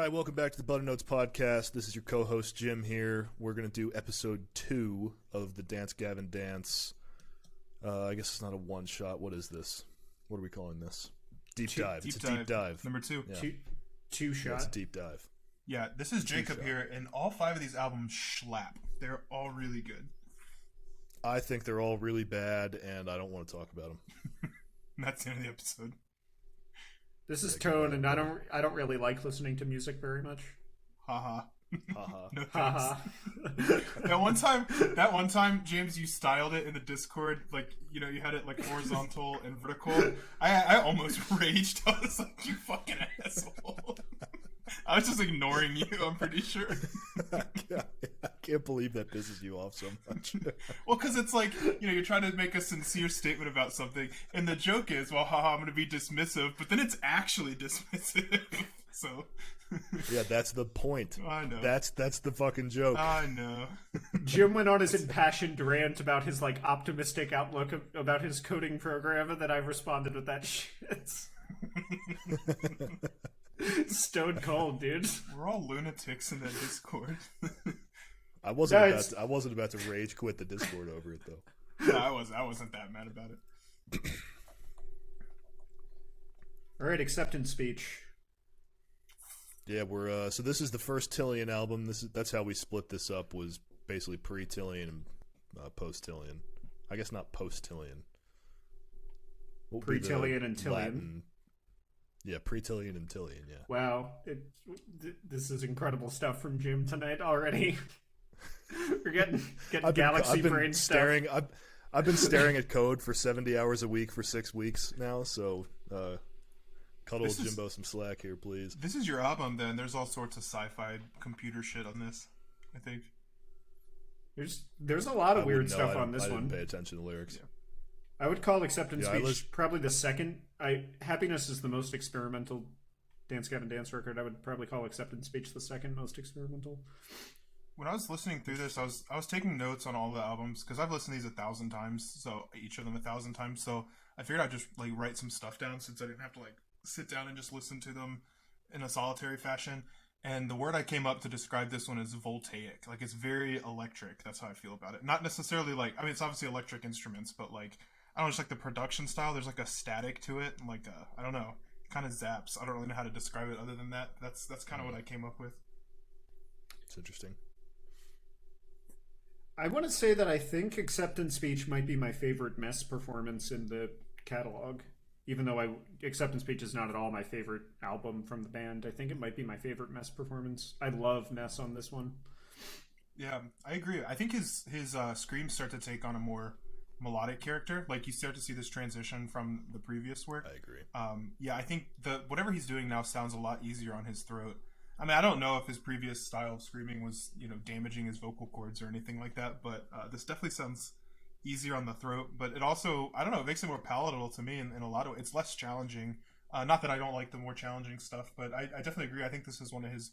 right, welcome back to the Butter Notes podcast. This is your co-host Jim here. We're going to do episode 2 of the Dance Gavin Dance. I guess it's not a one-shot. What is this? What are we calling this? Deep dive. It's a deep dive. Number 2. Yeah. Two shot. Yeah, it's a deep dive. Yeah, this is Jacob here, and all 5 of these albums slap. They're all really good. I think they're all really bad, and I don't want to talk about them. That's the end of the episode. This is Tone, and I don't really like listening to music very much. Haha. Haha. No thanks. Haha. that one time, James, you styled it in the Discord, like, you know, you had it like horizontal and vertical. I almost raged. I was like, you fucking asshole. I was just ignoring you, I'm pretty sure. I can't believe that pisses you off so much. Well, because it's like, you know, you're trying to make a sincere statement about something, and the joke is, well, haha, I'm going to be dismissive, but then it's actually dismissive. So. Yeah, that's the point. I know. That's the fucking joke. I know. Jim went on his impassioned rant about his like optimistic outlook about his coding program, and then I responded with that shit. Stone cold, dude. We're all lunatics in that Discord. I wasn't about to rage quit the Discord over it though. No, I wasn't that mad about it. All right, acceptance speech. Yeah, we're so this is the first Tillian album. That's how we split this up. Was basically pre-Tillian and post-Tillian. I guess not post-Tillian. Pre-Tillian and Tillian. Latin. Yeah, pre-Tillian and Tillian. Yeah. Wow, this is incredible stuff from Jim tonight already. We're getting galaxy brain staring. I've been staring at code for 70 hours a week for 6 weeks now. So, cuddle Jimbo some slack here, please. This is your album, then. There's all sorts of sci-fi computer shit on this, I think. There's a lot of weird stuff on this one. I didn't pay attention to the lyrics. Yeah. I would call Acceptance Speech probably the second. Happiness is the most experimental Dance Gavin Dance record. I would probably call Acceptance Speech the second most experimental. When I was listening through this, I was taking notes on all the albums because I've listened to these 1,000 times, so each of them 1,000 times. So I figured I'd just like write some stuff down since I didn't have to like sit down and just listen to them in a solitary fashion. And the word I came up to describe this one is voltaic. Like, it's very electric. That's how I feel about it. Not necessarily like, I mean, it's obviously electric instruments, but like, I don't know, just like the production style. There's like a static to it, and like I don't know, kind of zaps. I don't really know how to describe it other than that. That's kind of what I came up with. It's interesting. I want to say that I think Acceptance Speech might be my favorite Mess performance in the catalog. Even though Acceptance Speech is not at all my favorite album from the band, I think it might be my favorite Mess performance. I love Mess on this one. Yeah, I agree. I think his screams start to take on a more melodic character. Like, you start to see this transition from the previous work. I agree. Yeah, I think whatever he's doing now sounds a lot easier on his throat. I mean, I don't know if his previous style of screaming was, you know, damaging his vocal cords or anything like that, but this definitely sounds easier on the throat. But it also, I don't know, it makes it more palatable to me in a lot of ways. It's less challenging. Not that I don't like the more challenging stuff, but I definitely agree. I think this is one of his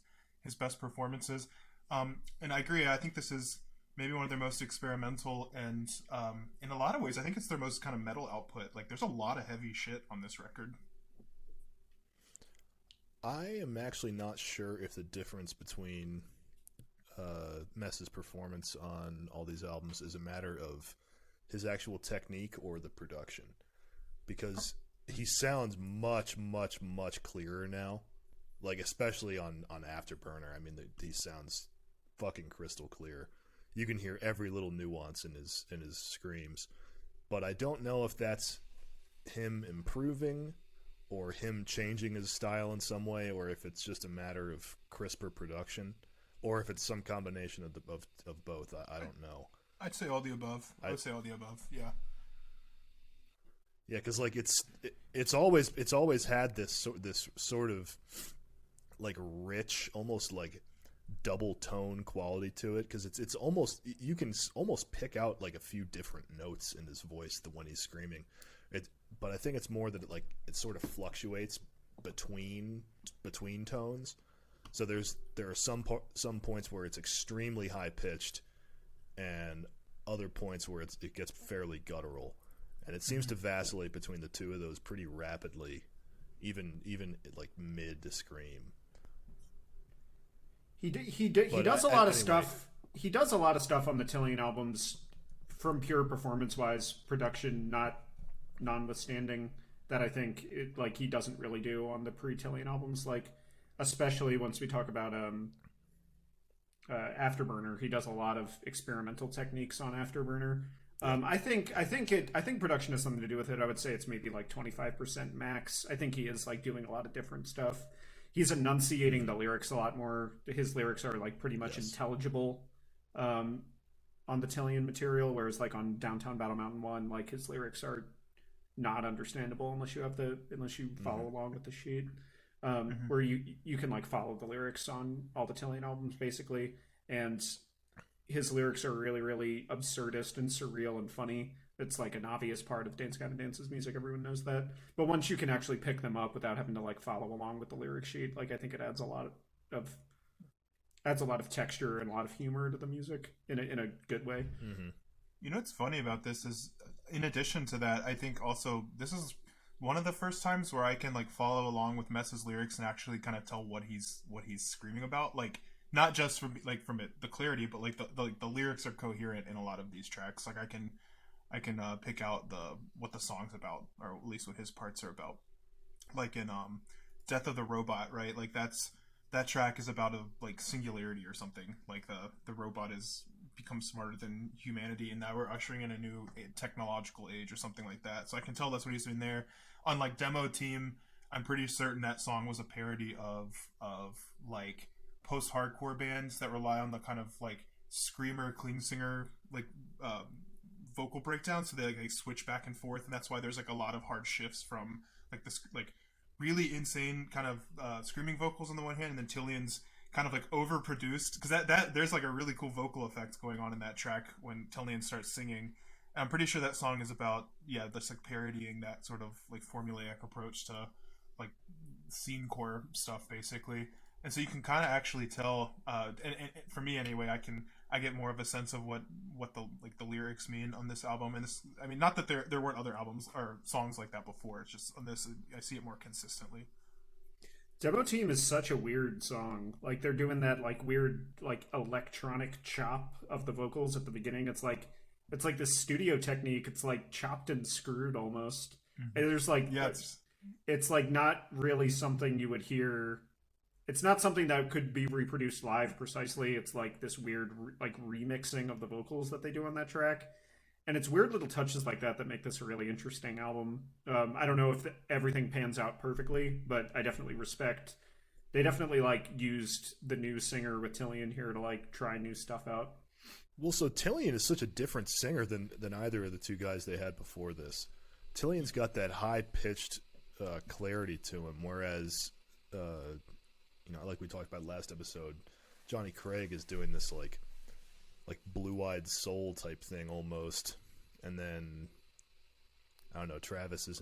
best performances. And I agree. I think this is maybe one of their most experimental, and in a lot of ways, I think it's their most kind of metal output. Like, there's a lot of heavy shit on this record. I am actually not sure if the difference between Mess's performance on all these albums is a matter of his actual technique or the production, because he sounds much, much, much clearer now. Like, especially on Afterburner. I mean, he sounds fucking crystal clear. You can hear every little nuance in his screams, but I don't know if that's him improving or him changing his style in some way, or if it's just a matter of crisper production, or if it's some combination of both. I don't know. I'd say all the above. I would say all the above. Yeah. Yeah, because like it's always had this sort of like rich, almost like double tone quality to it, because it's almost, you can almost pick out like a few different notes in his voice when he's screaming. But I think it's more that it sort of fluctuates between tones. So there are some points where it's extremely high pitched, and other points where it gets fairly guttural, and it seems to vacillate between the two of those pretty rapidly, even like mid to scream. He But does a lot of anyway. stuff. He does a lot of stuff on the Tillian albums from pure performance wise, production not notwithstanding, that I think he doesn't really do on the pre-Tillian albums, like especially once we talk about Afterburner. He does a lot of experimental techniques on Afterburner. I think production has something to do with it. I would say it's maybe like 25% max. I think he is like doing a lot of different stuff. He's enunciating the lyrics a lot more. His lyrics are like pretty much intelligible on the Tillian material, whereas like on Downtown Battle Mountain 1, like his lyrics are not understandable unless you follow along with the sheet. Where you can like follow the lyrics on all the Tillian albums basically, and his lyrics are really, really absurdist and surreal and funny. It's like an obvious part of Dance Gavin Dance's music. Everyone knows that. But once you can actually pick them up without having to like follow along with the lyric sheet, like I think it adds a lot of texture and a lot of humor to the music in a good way. Mm-hmm. You know what's funny about this is, in addition to that, I think also this is one of the first times where I can like follow along with Mess's lyrics and actually kind of tell what he's screaming about. Like not just from the clarity, but like the lyrics are coherent in a lot of these tracks. Like I can pick out what the song's about, or at least what his parts are about. Like in Death of the Robot, right? Like that track is about a like singularity or something. Like the robot is become smarter than humanity, and now we're ushering in a new technological age or something like that. So I can tell that's what he's doing there. On like Demo Team, I'm pretty certain that song was a parody of like post-hardcore bands that rely on the kind of like screamer, clean singer like vocal breakdown, so they like switch back and forth, and that's why there's like a lot of hard shifts from like this like really insane kind of screaming vocals on the one hand, and then Tillian's kind of like overproduced, because that there's like a really cool vocal effect going on in that track when Tillian starts singing. I'm pretty sure that song is about just like parodying that sort of like formulaic approach to like scene core stuff basically. And so you can kind of actually tell, and for me anyway, I get more of a sense of what the lyrics mean on this album. And this, I mean, not that there weren't other albums or songs like that before. It's just on this, I see it more consistently. Demo Team is such a weird song. Like they're doing that like weird like electronic chop of the vocals at the beginning. It's like this studio technique. It's like chopped and screwed almost. Mm-hmm. And there's like it's like not really something you would hear. It's not something that could be reproduced live precisely. It's like this weird like remixing of the vocals that they do on that track. And it's weird little touches like that make this a really interesting album. I don't know if everything pans out perfectly, but I definitely respect. They definitely like used the new singer with Tillian here to like try new stuff out. Well, so Tillian is such a different singer than either of the two guys they had before this. Tillian's got that high pitched clarity to him, whereas like we talked about last episode, Johnny Craig is doing this like blue-eyed soul type thing almost, and then I don't know, Travis it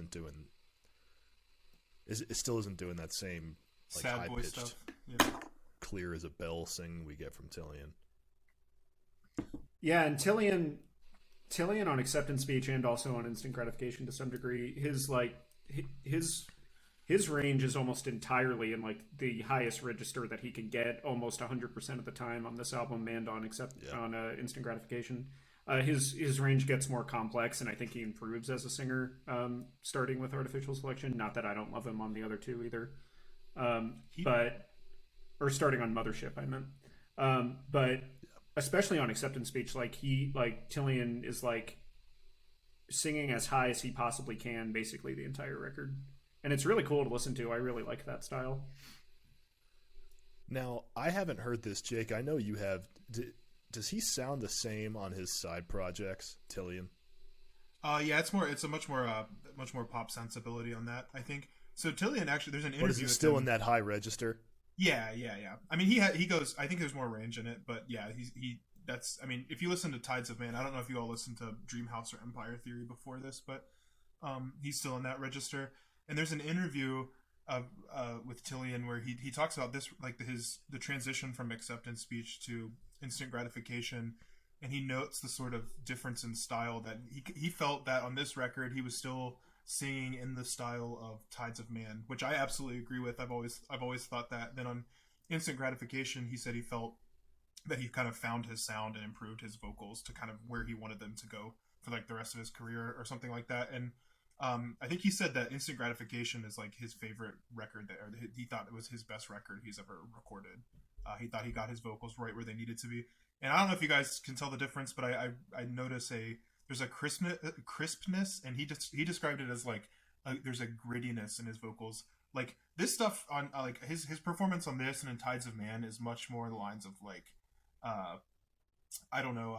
still isn't doing that same like sad boy high-pitched, stuff. Yeah. clear as a bell sing we get from Tillian. Yeah, and Tillian on Acceptance Speech and also on Instant Gratification to some degree, his range is almost entirely in like the highest register that he can get, almost 100% of the time on this album and on Instant Gratification. His range gets more complex, and I think he improves as a singer, starting with Artificial Selection. Not that I don't love him on the other two either, or starting on Mothership, I meant. But especially on Acceptance Speech, Tillian is like singing as high as he possibly can, basically the entire record. And it's really cool to listen to. I really like that style. Now, I haven't heard this, Jake. I know you have. Does he sound the same on his side projects, Tillian? Yeah, it's a much more pop sensibility on that, I think. So Tillian actually, there's an interview. But is it still in that high register? Yeah. I mean, he goes. I think there's more range in it, but yeah, that's. I mean, if you listen to Tides of Man, I don't know if you all listened to Dreamhouse or Empire Theory before this, but he's still in that register. And there's an interview with Tillian where he talks about this, like the transition from Acceptance Speech to Instant Gratification, and he notes the sort of difference in style that he felt that on this record he was still singing in the style of Tides of Man, which I absolutely agree with. I've always thought that. Then on Instant Gratification, he said he felt that he kind of found his sound and improved his vocals to kind of where he wanted them to go for like the rest of his career or something like that. And I think he said that Instant Gratification is like his favorite record that, or he thought it was his best record he's ever recorded. He thought he got his vocals right where they needed to be. And I don't know if you guys can tell the difference, but I notice there's a crispness, and he described it as like there's a grittiness in his vocals. Like this stuff on like his performance on this and in Tides of Man is much more the lines of like I don't know,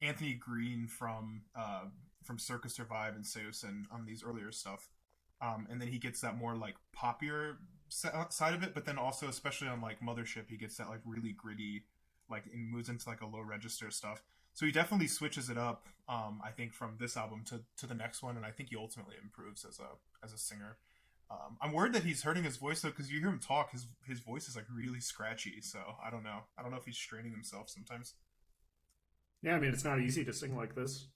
Anthony Green from Circus Survive and Seosin on these earlier stuff, and then he gets that more like poppier side of it, but then also especially on like Mothership he gets that like really gritty, like it moves into like a low register stuff. So he definitely switches it up, I think, from this album to the next one, and I think he ultimately improves as a singer. I'm worried that he's hurting his voice though, because you hear him talk, his voice is like really scratchy. So I don't know if he's straining himself sometimes. Yeah, I mean, it's not easy to sing like this.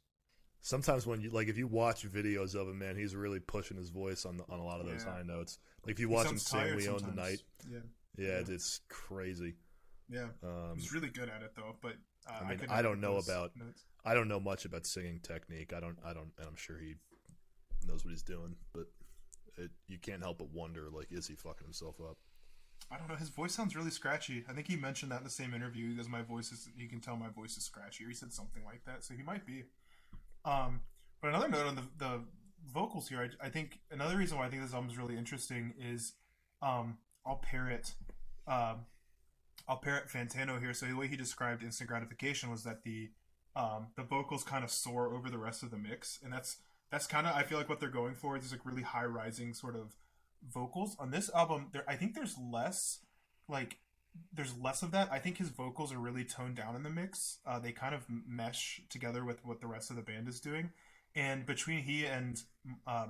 Sometimes when you if you watch videos of him, man, he's really pushing his voice on a lot of those high notes. Like if you watch him sing "We Own the Night," yeah, it's crazy. Yeah, he's really good at it though. But I don't know much about singing technique. I don't, and I'm sure he knows what he's doing, but you can't help but wonder, like, is he fucking himself up? I don't know. His voice sounds really scratchy. I think he mentioned that in the same interview. He goes, you can tell my voice is scratchy, or he said something like that. So he might be. But another note on the vocals here, I think another reason why I think this album is really interesting is, I'll parrot Fantano here. So the way he described Instant Gratification was that the vocals kind of soar over the rest of the mix, and that's kind of, I feel like, what they're going for. It's like really high rising sort of vocals on this album. I think there's less of that. I think his vocals are really toned down in the mix. They kind of mesh together with what the rest of the band is doing. And between he and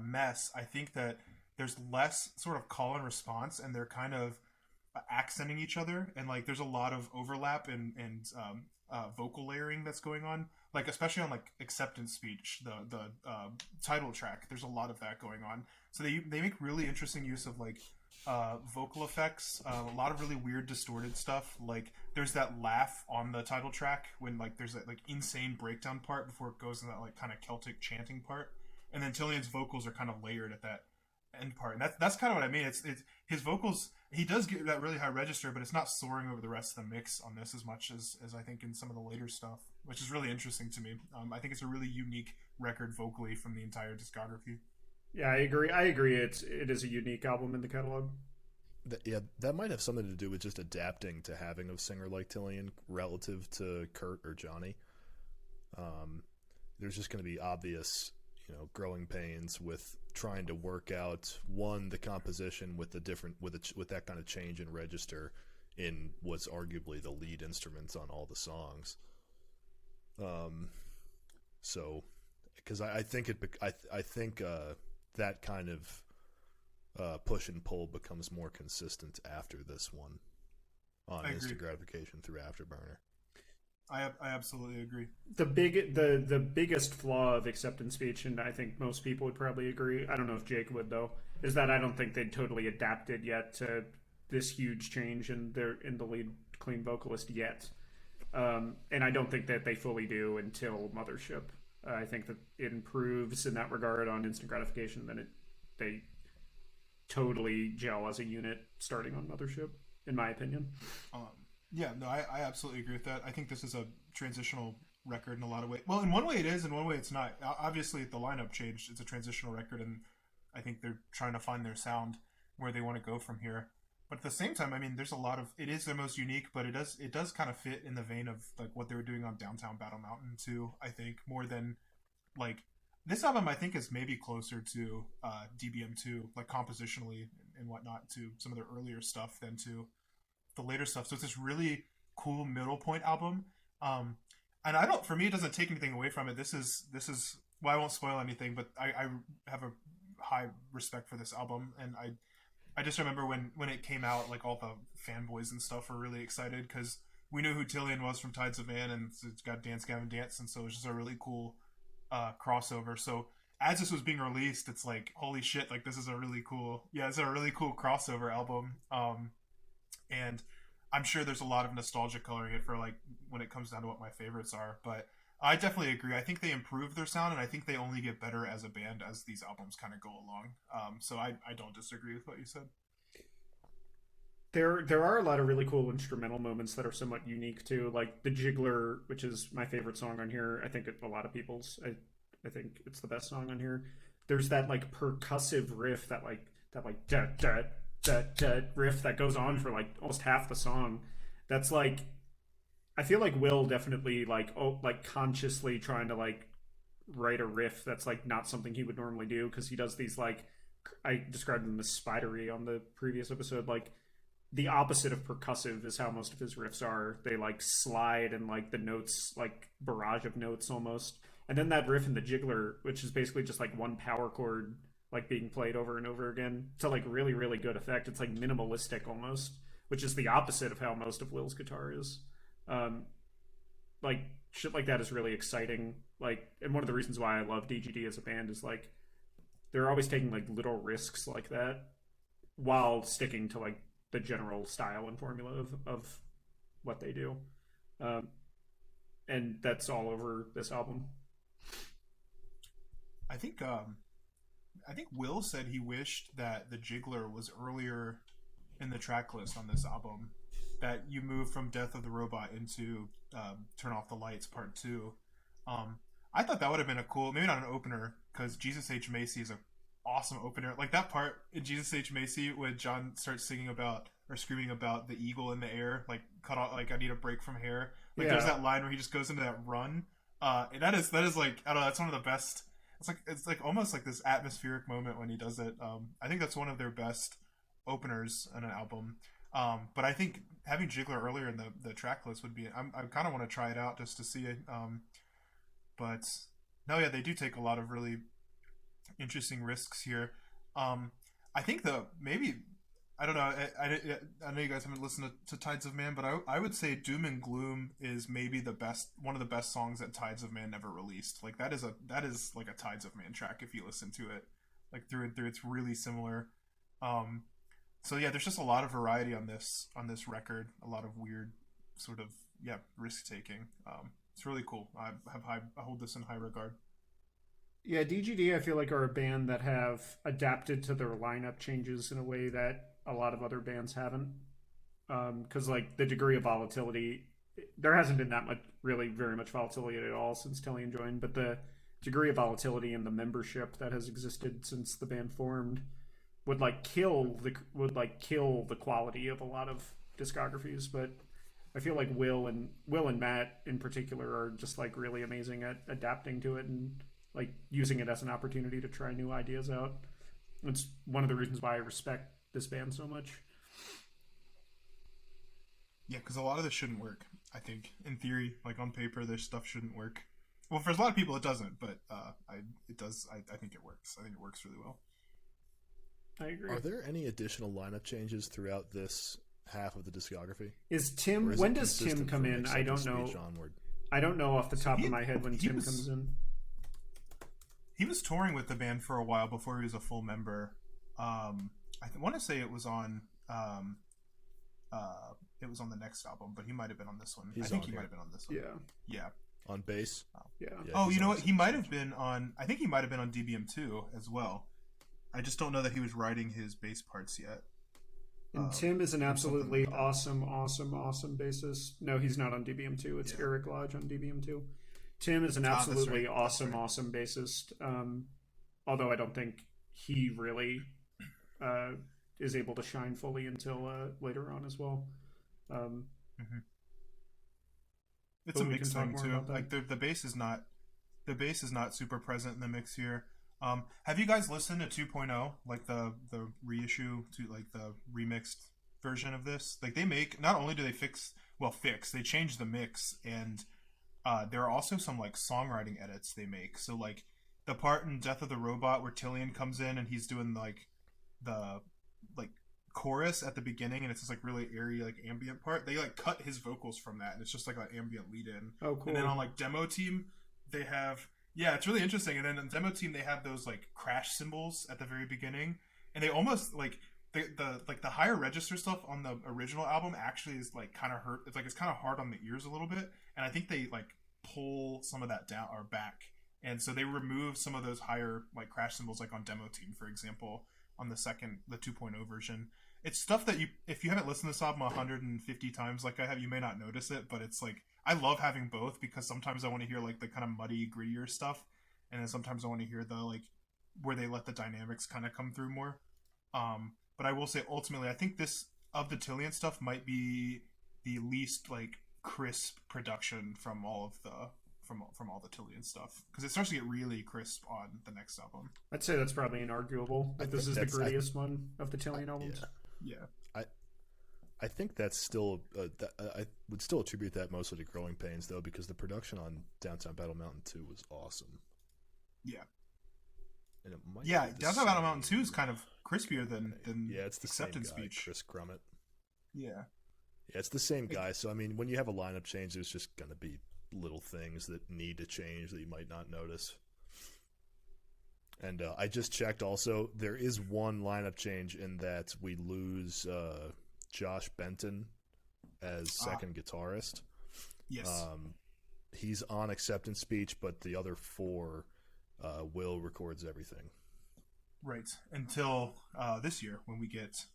Mess, I think that there's less sort of call and response, and they're kind of accenting each other. And like there's a lot of overlap and vocal layering that's going on. Like especially on like Acceptance Speech, the title track, there's a lot of that going on. So they make really interesting use of like vocal effects, a lot of really weird distorted stuff. Like there's that laugh on the title track when like there's that like insane breakdown part before it goes to that like kind of Celtic chanting part, and then Tillian's vocals are kind of layered at that end part, and that's kind of what I mean. It's his vocals. He does get that really high register, but it's not soaring over the rest of the mix on this as much as I think in some of the later stuff, which is really interesting to me. I think it's a really unique record vocally from the entire discography. Yeah, I agree. It is a unique album in the catalog. That might have something to do with just adapting to having a singer like Tillian relative to Kurt or Johnny. There's just going to be obvious, growing pains with trying to work out the composition with that kind of change in register in what's arguably the lead instruments on all the songs. So, because I think that kind of push and pull becomes more consistent after this one on Instant Gratification through Afterburner. I absolutely agree. The biggest flaw of Acceptance Speech, and I think most people would probably agree, I don't know if Jake would though, is that I don't think they'd totally adapted yet to this huge change in the lead clean vocalist yet. And I don't think that they fully do until Mothership. I think that it improves in that regard on Instant Gratification, then they totally gel as a unit starting on Mothership, in my opinion. Yeah, no, I absolutely agree with that. I think this is a transitional record in a lot of ways. Well, in one way it is, in one way it's not. Obviously, the lineup changed. It's a transitional record, and I think they're trying to find their sound, where they want to go from here. But at the same time, I mean, there's a lot of... It is their most unique, but it does kind of fit in the vein of like what they were doing on Downtown Battle Mountain too, I think, more than... like this album, I think, is maybe closer to DBM2, like compositionally and whatnot, to some of their earlier stuff than to the later stuff. So it's this really cool middle point album, and for me it doesn't take anything away from it. This is well, I won't spoil anything, but I have a high respect for this album, and I just remember when it came out, like all the fanboys and stuff were really excited because we knew who Tillian was from Tides of Man, and it's got Dance Gavin Dance, and so it's just a really cool crossover. So as this was being released, it's like, holy shit, like this is a really cool crossover album. And I'm sure there's a lot of nostalgia coloring it for like when it comes down to what my favorites are, but I definitely agree. I think they improve their sound, and I think they only get better as a band as these albums kind of go along. So I don't disagree with what you said. There are a lot of really cool instrumental moments that are somewhat unique too, like the Jiggler, which is my favorite song on here. I think a lot of people's. I think it's the best song on here. There's that like percussive riff that da da da da riff that goes on for like almost half the song. That's like I feel like Will definitely like consciously trying to like write a riff that's like not something he would normally do, because he does these like I described them as spidery on the previous episode, like the opposite of percussive is how most of his riffs are. They like slide and like the notes, like barrage of notes almost. And then that riff in the Jiggler, which is basically just like one power chord like being played over and over again to like really, really good effect. It's like minimalistic almost, which is the opposite of how most of Will's guitar is. Like shit like that is really exciting. Like, and one of the reasons why I love DGD as a band is like they're always taking like little risks like that while sticking to like the general style and formula of what they do. And that's all over this album. I think Will said he wished that the Jiggler was earlier in the track list on this album, that you move from Death of the Robot into Turn Off the Lights Part 2. I thought that would have been a cool, maybe not an opener, because Jesus H. Macy is a awesome opener. Like that part in Jesus H. Macy when John starts singing about or screaming about the eagle in the air, like cut off, like I need a break from here. Like there's that line where he just goes into that run. And that is like, I don't know, that's one of the best. It's like almost like this atmospheric moment when he does it. I think that's one of their best openers on an album. But I think having Jiggler earlier in the track list would be. I kind of want to try it out just to see it. But no, yeah, they do take a lot of really interesting risks here. I think I don't know. I know you guys haven't listened to Tides of Man, but I would say Doom and Gloom is maybe one of the best songs that Tides of Man never released. Like that is like a Tides of Man track if you listen to it, like through and through. It's really similar. So yeah, there's just a lot of variety on this record. A lot of weird sort of risk taking. It's really cool. I hold this in high regard. Yeah, DGD I feel like are a band that have adapted to their lineup changes in a way that a lot of other bands haven't. Because like the degree of volatility, there hasn't been that much, really very much volatility at all since Tillian joined, but the degree of volatility in the membership that has existed since the band formed would kill the quality of a lot of discographies. But I feel like Will and Matt in particular are just like really amazing at adapting to it and like using it as an opportunity to try new ideas out. It's one of the reasons why I respect this band so much. Yeah, because a lot of this shouldn't work. I think in theory, like on paper, this stuff shouldn't work. Well, for a lot of people, it doesn't, but it does. I think it works. I think it works really well. I agree. Are there any additional lineup changes throughout this half of the discography? Is Tim? When does Tim come in? I don't know. Onward? I don't know off the top of my head when Tim comes in. He was touring with the band for a while before he was a full member. I want to say it was on the next album, but he might have been on this one. I think he might have been on this one. Yeah. On bass? Yeah. Oh, you know what? He might have been on. I think he might have been on DBM 2 as well. I just don't know that he was writing his bass parts yet. And Tim is an absolutely awesome bassist. No, he's not on DBM 2. It's Eric Lodge on DBM 2. Tim is an absolutely awesome bassist. Although I don't think he really is able to shine fully until later on as well. It's a mixed thing too. Like the bass is not super present in the mix here. Have you guys listened to 2.0, like the reissue to like the remixed version of this? Like they make, not only do they they change the mix, and there are also some like songwriting edits they make. So like the part in Death of the Robot where Tillian comes in and he's doing like the like chorus at the beginning, and it's this like really airy like ambient part, they like cut his vocals from that, and it's just like an ambient lead in. Oh, cool. And then on like Demo Team they have, yeah, it's really interesting. And then on Demo Team they have those like crash cymbals at the very beginning, and they almost like, the higher register stuff on the original album actually is like kind of hurt. It's kind of hard on the ears a little bit, and I think they like pull some of that down or back, and so they remove some of those higher like crash cymbals, like on Demo Team, for example, on the 2.0 version. It's stuff that if you haven't listened to this album 150 times like I have, you may not notice it, but it's like I love having both, because sometimes I want to hear like the kind of muddy, grittier stuff, and then sometimes I want to hear the like where they let the dynamics kind of come through more. But I will say ultimately, I think this of the Tillian stuff might be the least like crisp production from all of the from all the Tillian stuff, because it starts to get really crisp on the next album. I'd say that's probably inarguable. That this is the grittiest one of the Tillian albums. Yeah. I think that's still I would still attribute that mostly to Growing Pains, though, because the production on Downtown Battle Mountain 2 was awesome. Yeah. And it might Downtown Battle Mountain 2 is kind of crispier than it's the Acceptance same guy, Speech. Chris Grummett. Yeah, it's the same guy. So I mean, when you have a lineup change, there's just gonna be little things that need to change that you might not notice. And I just checked. Also, there is one lineup change in that we lose Josh Benton as second guitarist. Yes. He's on Acceptance Speech, but the other four, Will records everything. Right. Until this year, when we get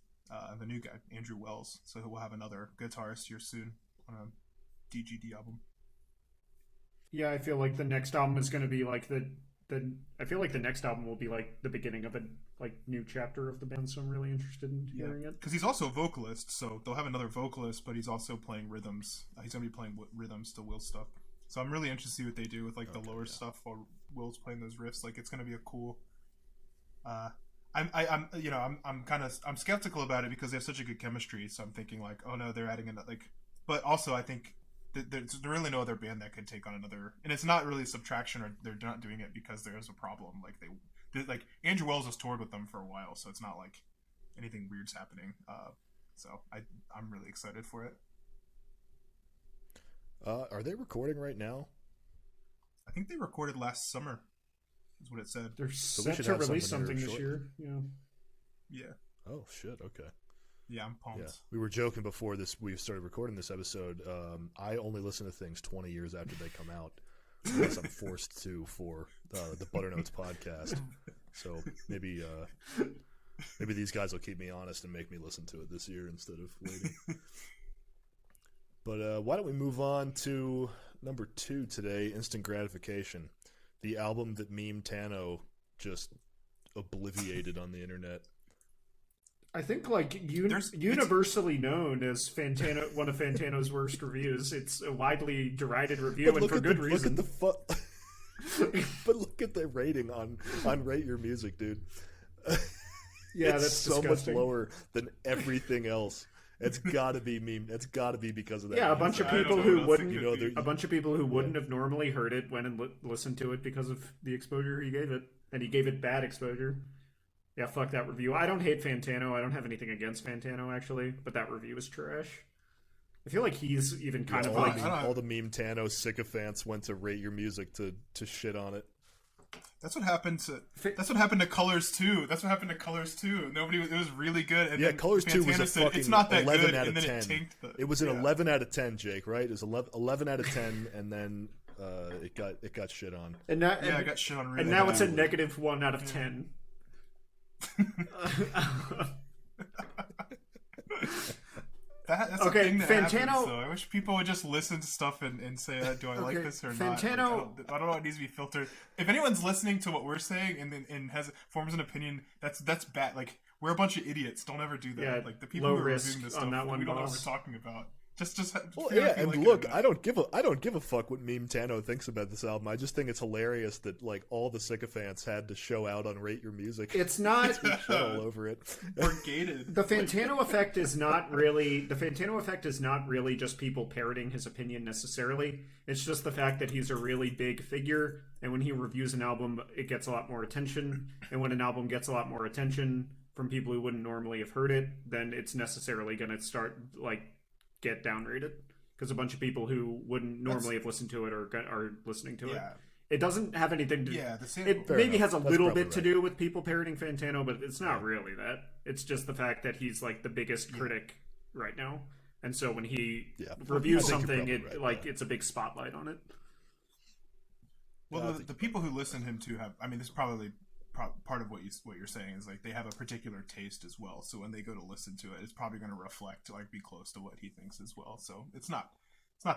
the new guy, Andrew Wells. So we'll have another guitarist here soon on a DGD album. Yeah, I feel like the next album is going to be like I feel like the next album will be like the beginning of a like new chapter of the band, so I'm really interested in hearing it. Because he's also a vocalist, so they'll have another vocalist, but he's also playing rhythms. He's going to be playing rhythms to Will's stuff. So I'm really interested to see what they do with like the lower stuff while Will's playing those riffs. Like, it's going to be a cool. I'm skeptical about it because they have such a good chemistry. So I'm thinking like, oh no, they're adding another like. But also, I think there's really no other band that could take on another, and it's not really a subtraction, or they're not doing it because there's a problem. Like like Andrew Wells has toured with them for a while, so it's not like anything weird's happening. So I'm really excited for it. Are they recording right now? I think they recorded last summer, is what it said. They're set to release something this year. Yeah. Oh shit. Okay. Yeah, I'm pumped. Yeah. We were joking before we started recording this episode. I only listen to things 20 years after they come out, unless I'm forced to for the Butternotes podcast. So maybe these guys will keep me honest and make me listen to it this year instead of waiting. But why don't we move on to number 2 today, Instant Gratification, the album that Meme Tano just obliviated on the internet. I think like universally known as one of Fantano's worst reviews. It's a widely derided review, and for good reason. But look at the rating on Rate Your Music, dude. Yeah, it's that's so disgusting. much lower than everything else. It's got to be meme. It's got to be because of that. Yeah, a bunch of people who wouldn't Yeah. have normally heard it went and listened to it because of the exposure he gave it, and he gave it bad exposure. Yeah, fuck that review. I don't hate Fantano. I don't have anything against Fantano, actually, but that review is trash. I feel like he's even kind of like... all the Meme Tano sycophants went to Rate Your Music to shit on it. That's what happened to Colors 2. That's what happened to Colors 2. It was really good. And then Colors 2 was a said, fucking it's not that 11 good, out and of then 10. It tanked It was an 11 out of 10, Jake, right? It was 11 out of 10, and then it got shit on. And now, I got shit on really and now bad. it's a negative 1 out of 10. That's Okay, a thing that Fantano- happens, though. I wish people would just listen to stuff and say, do I like this or not? Fantano- Like, I don't know. It needs to be filtered. If anyone's listening to what we're saying and forms an opinion, that's bad. Like, we're a bunch of idiots. Don't ever do that. Yeah, like the people low who are risk reviewing this on stuff, that one, we don't know what boss. we're talking about. Just Well, feel yeah, like and it look, or not. I don't give a fuck what Meme Tano thinks about this album. I just think it's hilarious that like all the sycophants had to show out on Rate Your Music. It's not... Shit all over it. We're gated. The Fantano effect is not really just people parroting his opinion necessarily. It's just the fact that he's a really big figure, and when he reviews an album, it gets a lot more attention. And when an album gets a lot more attention from people who wouldn't normally have heard it, then it's necessarily going to start get downrated because a bunch of people who wouldn't normally have listened to it are listening to it. It doesn't have anything to. Yeah, the same. It Fair maybe enough. has a That's little probably bit to right. do with people parroting Fantano, but it's not really that. It's just the fact that he's like the biggest critic right now, and so when he Yeah. I reviews think you're something, probably it right, like yeah. it's a big spotlight on it. Well, Yeah, I the think people who listen to him too have. I mean, this is probably part of what you're saying is like they have a particular taste as well. So when they go to listen to it, it's probably going to reflect like be close to what he thinks as well. So it's not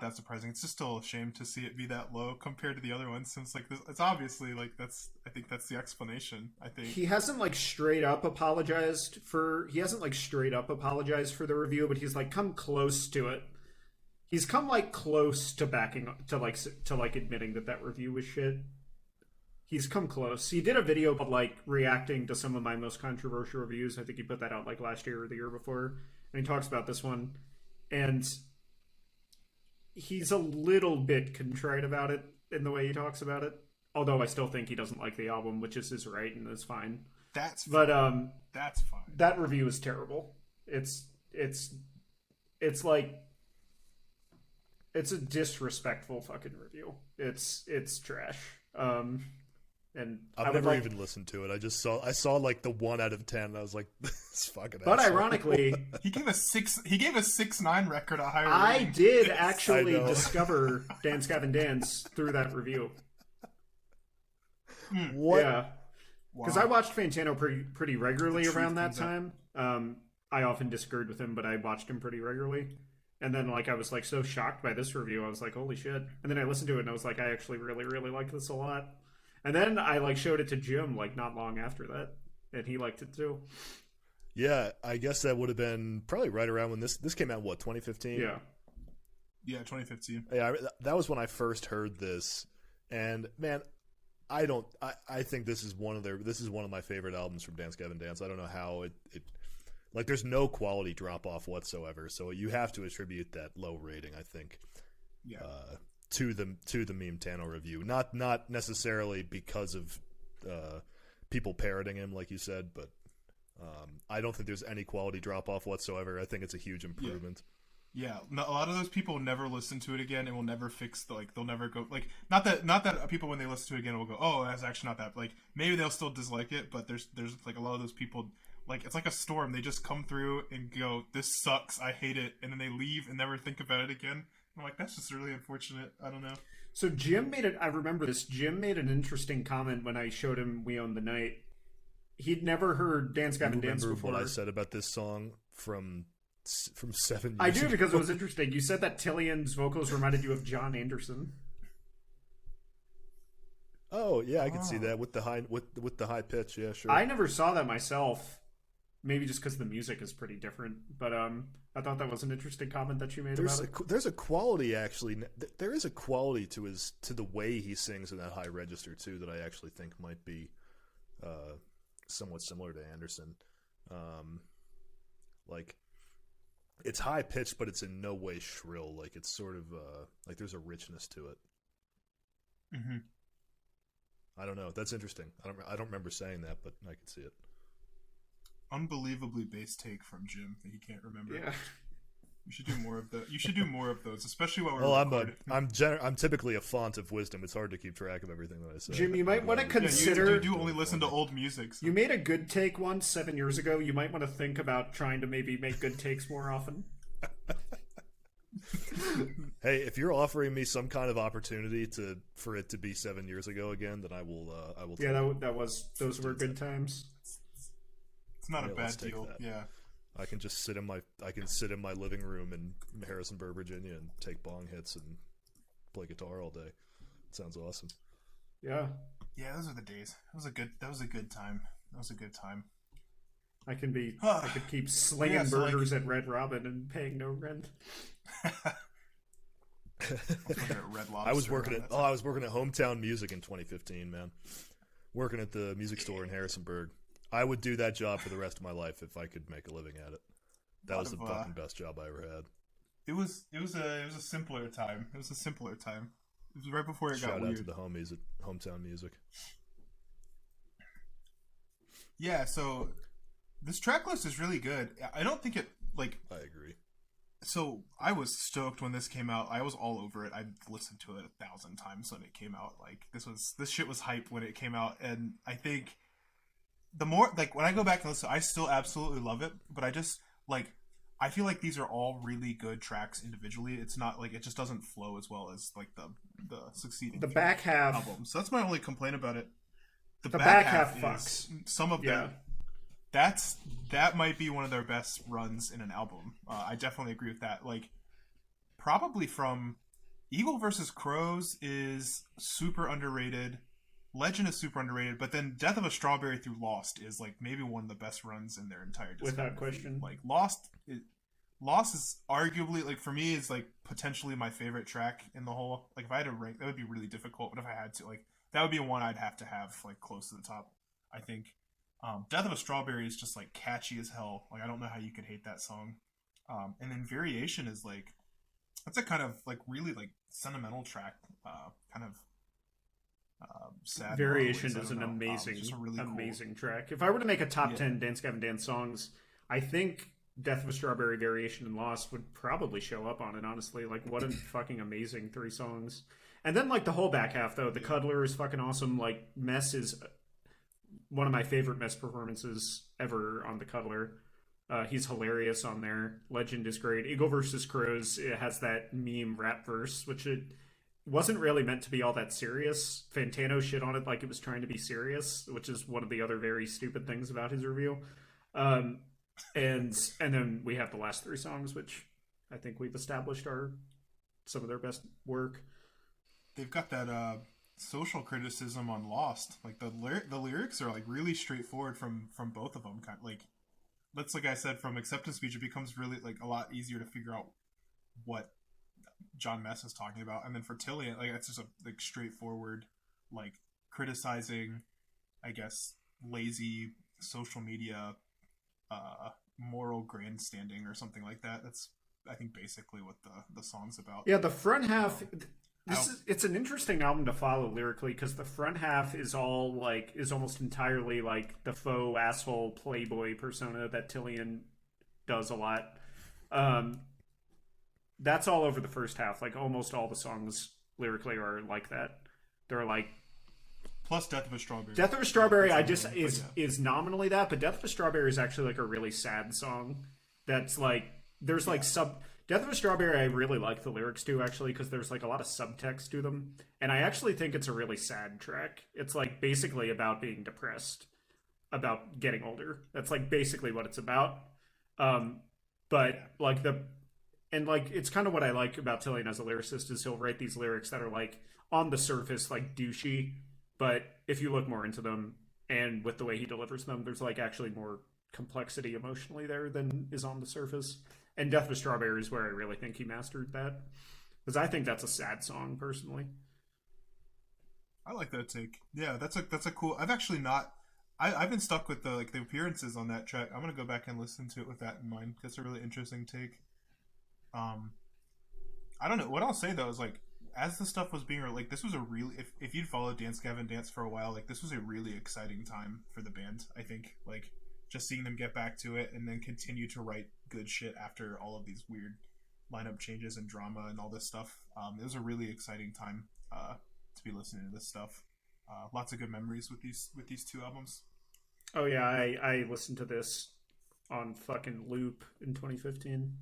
that surprising. It's just still a shame to see it be that low compared to the other ones. Since like this, it's obviously like I think that's the explanation. I think He hasn't like straight up apologized for the review, but he's like come close to it. He's come like close to backing to like admitting that review was shit. He's come close. He did a video about like reacting to some of my most controversial reviews. I think he put that out like last year or the year before, and he talks about this one, and he's a little bit contrite about it in the way he talks about it. Although I still think he doesn't like the album, which is his right and that's fine. that's fine. But that's fine. that review is terrible. It's like it's a disrespectful fucking review. It's trash. And I've never even listened to it. I saw like the 1 out of 10 and I was like, this fucking But asshole. ironically, He gave a 6.9 record a higher. I rating. did actually I know. discover Dance Gavin Dance through that review. What? Yeah. Because I watched Fantano pretty regularly The truth around that comes time. I often disagreed with him, but I watched him pretty regularly. And then, like, I was like so shocked by this review. I was like, "Holy shit!" And then I listened to it, and I was like, "I actually really, really like this a lot." And then I like showed it to Jim like not long after that, and he liked it too. Yeah, I guess that would have been probably right around when this came out. What, 2015? Yeah. Yeah, 2015. Yeah, that was when I first heard this, and man, I think this is one of my favorite albums from Dance Gavin Dance. I don't know how it like there's no quality drop off whatsoever, so you have to attribute that low rating, I think, Yeah. to the Meme Tano review. Not necessarily because of people parroting him, like you said, but I don't think there's any quality drop off whatsoever. I think it's a huge improvement. Yeah, a lot of those people never listen to it again and will never fix they'll never go like not that people when they listen to it again will go, oh, that's actually not that, like maybe they'll still dislike it, but there's like a lot of those people, like it's like a storm, they just come through and go, this sucks, I hate it, and then they leave and never think about it again. I'm like, that's just really unfortunate. I don't know. So Jim I remember this. Jim made an interesting comment when I showed him We Own the Night. He'd never heard Dance Gavin Dance Remember before. what I said about this song from 7 years I do ago? because it was interesting. You said that Tillian's vocals reminded you of John Anderson. Oh yeah, I can see that with the high pitch. Yeah, sure. I never saw that myself. Maybe just because the music is pretty different. But I thought that was an interesting comment that you made about it. There's a quality actually. There is a quality to the way he sings in that high register too that I actually think might be somewhat similar to Anderson. Like it's high pitched, but it's in no way shrill. Like it's sort of like there's a richness to it. Mm-hmm. I don't know. That's interesting. I don't remember saying that, but I can see it. Unbelievably bass take from Jim that he can't remember. Yeah. You should do more of You should do more of those, especially while we're Well, recording. I'm typically a font of wisdom. It's hard to keep track of everything that I say. Jim, you might want to Yeah, consider. you do only listen to old music. So. You made a good take once 7 years ago. You might want to think about trying to maybe make good takes more often. Hey, if you're offering me some kind of opportunity for it to be 7 years ago again, then I will. Yeah, those were good times. It's not a let's bad take deal. that. Yeah. I can just sit in my living room in Harrisonburg, Virginia, and take bong hits and play guitar all day. Sounds awesome. Yeah. Yeah, those are the days. That was a good time. That was a good time. I could keep slinging Yeah, so, burgers at Red Robin and paying no rent. Red Lobster I was working around at that time. I was working at Hometown Music in 2015, man. Working at the music store in Harrisonburg. I would do that job for the rest of my life if I could make a living at it. That was the fucking best job I ever had. It was a simpler time. It was a simpler time. It was right before it got Shout out weird. to the homies at Hometown Music. Yeah, so this track list is really good. I don't think it like I agree. So I was stoked when this came out. I was all over it. I listened to it 1,000 times when it came out. Like this shit was hype when it came out, and I think the more like when I go back and listen, I still absolutely love it. But I just like I feel like these are all really good tracks individually. It's not like it just doesn't flow as well as like the succeeding The back half, albums. So that's my only complaint about it. The back half is fucks. some of Yeah. that might be one of their best runs in an album. I definitely agree with that. Like probably from Eagle versus Crows is super underrated. Legend is super underrated, but then Death of a Strawberry through Lost is like maybe one of the best runs in their entire discography. Without question. Like Lost is arguably like for me is like potentially my favorite track in the whole. Like if I had to rank, that would be really difficult. But if I had to, like that would be one I'd have to have like close to the top. I think. Death of a Strawberry is just like catchy as hell. Like I don't know how you could hate that song. And then Variation is like that's a kind of like really like sentimental track. Kind of sad. Variation is an amazing, really amazing track. If I were to make a top 10 Dance Gavin Dance songs, I think Death of a Strawberry, Variation, and Lost would probably show up on it, honestly. Like, what a fucking amazing 3 songs. And then, like, the whole back half, though. The Cuddler is fucking awesome. Like, Mess is one of my favorite Mess performances ever on The Cuddler. He's hilarious on there. Legend is great. Eagle vs. Crows, it has that meme rap verse, which it wasn't really meant to be all that serious. Fantano shit on it like it was trying to be serious, which is one of the other very stupid things about his review. And then we have the last 3 songs, which I think we've established are some of their best work. They've got that social criticism on Lost. Like the lyrics are like really straightforward from both of them. Kind of like that's like I said from Acceptance Speech, it becomes really like a lot easier to figure out what John Mess is talking about, and then for Tillian, like it's just a like straightforward like criticizing, I guess, lazy social media moral grandstanding or something like that. That's I think basically what the song's about. Yeah, the front half it's an interesting album to follow lyrically because the front half is almost entirely like the faux asshole playboy persona that Tillian does a lot. That's all over the first half. Like almost all the songs lyrically are like that. They're like plus Death of a Strawberry. Death of a Strawberry is nominally that, but Death of a Strawberry is actually like a really sad song. That's like there's like Death of a Strawberry I really like the lyrics to actually because there's like a lot of subtext to them. And I actually think it's a really sad track. It's like basically about being depressed, about getting older. That's like basically what it's about. Like it's kind of what I like about Tillian as a lyricist is he'll write these lyrics that are like on the surface like douchey, but if you look more into them and with the way he delivers them, there's like actually more complexity emotionally there than is on the surface. And Death of a Strawberry is where I really think he mastered that because I think that's a sad song personally. I like that take. Yeah, that's a cool. I've actually not. I've been stuck with the appearances on that track. I'm gonna go back and listen to it with that in mind. That's a really interesting take. I don't know what I'll say though is like as the stuff was being like this was a really if you'd followed Dance Gavin Dance for a while like this was a really exciting time for the band. I think like just seeing them get back to it and then continue to write good shit after all of these weird lineup changes and drama and all this stuff. It was a really exciting time to be listening to this stuff. Lots of good memories with these 2 albums. Oh yeah, I listened to this on fucking loop in 2015.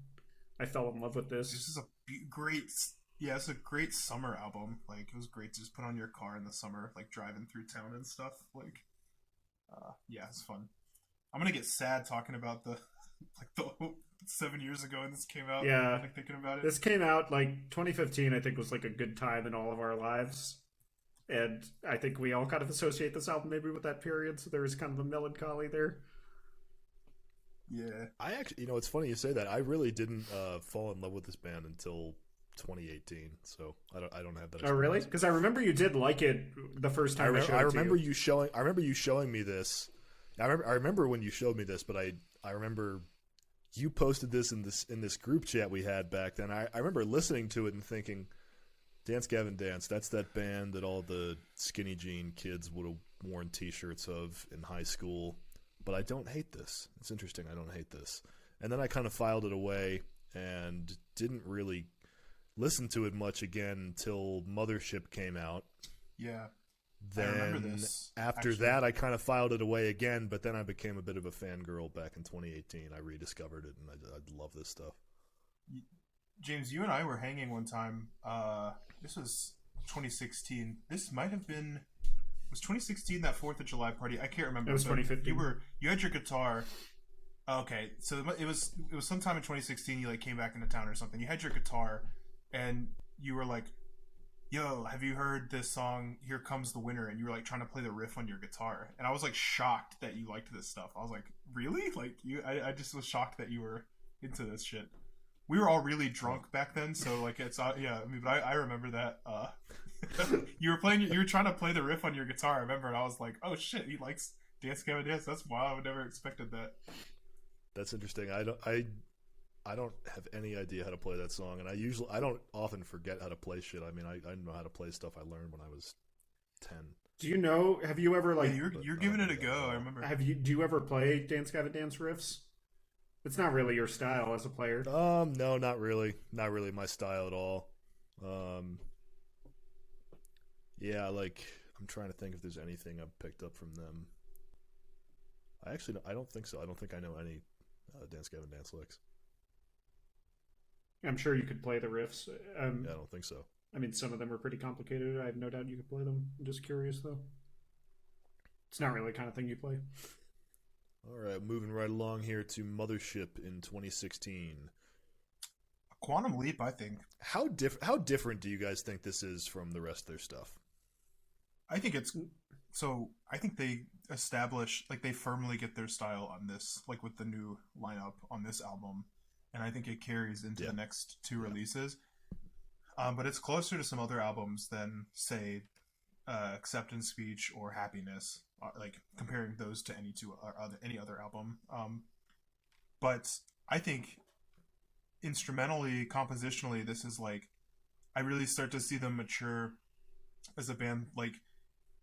I fell in love with this. This is a it's a great summer album. Like it was great to just put on your car in the summer, like driving through town and stuff. Like, yeah, it's fun. I'm gonna get sad talking about the 7 years ago when this came out. Yeah, like thinking about it. This came out like 2015. I think was like a good time in all of our lives, and I think we all kind of associate this album maybe with that period. So there is kind of a melancholy there. Yeah, I actually, it's funny you say that. I really didn't fall in love with this band until 2018, so I don't have that. Oh, really? Because I remember you did like it the first time. I remember you showing me this. I remember when you showed me this, but I remember you posted this in this group chat we had back then. I remember listening to it and thinking, Dance Gavin Dance. That's that band that all the skinny jean kids would have worn T-shirts of in high school. But I don't hate this. It's interesting. I don't hate this. And then I kind of filed it away, and didn't really listen to it much again until Mothership came out. Yeah. I Then remember this, after actually. that, I kind of filed it away again, but then I became a bit of a fangirl back in 2018. I rediscovered it, and I love this stuff. James, you and I were hanging one time. This was 2016. This might have been... Was 2016 that 4th of July party? I can't remember. It was 2015. You had your guitar. Okay, so it was sometime in 2016. You like came back into town or something. You had your guitar, and you were like, "Yo, have you heard this song? Here Comes the Winter?" And you were like trying to play the riff on your guitar, and I was like shocked that you liked this stuff. I was like, "Really?" Like I just was shocked that you were into this shit. We were all really drunk back then, so like it's yeah. I mean, but I remember that. You were trying to play the riff on your guitar. I remember, and I was like, "Oh shit, he likes Dance Gavin Dance." That's wild. I would never expected that. That's interesting. I don't have any idea how to play that song, and I don't often forget how to play shit. I mean, I know how to play stuff I learned when I was 10. Do you know? Have you ever like? Yeah, you're giving it a go. I remember. Do you ever play Dance Gavin Dance riffs? It's not really your style as a player. No, not really. Not really my style at all. Yeah, like I'm trying to think if there's anything I've picked up from them. I don't think so. I don't think I know any Dance Gavin Dance licks. I'm sure you could play the riffs. Yeah, I don't think so. I mean, some of them are pretty complicated. I have no doubt you could play them. I'm just curious, though. It's not really the kind of thing you play. All right, moving right along here to Mothership in 2016. A quantum leap, I think. How different do you guys think this is from the rest of their stuff? I think it's so. I think they establish, like, they firmly get their style on this, like with the new lineup on this album, and I think it carries into the next two releases. But it's closer to some other albums than, say, Acceptance Speech or Happiness. Like comparing those to any other album. But I think instrumentally, compositionally, this is like I really start to see them mature as a band. Like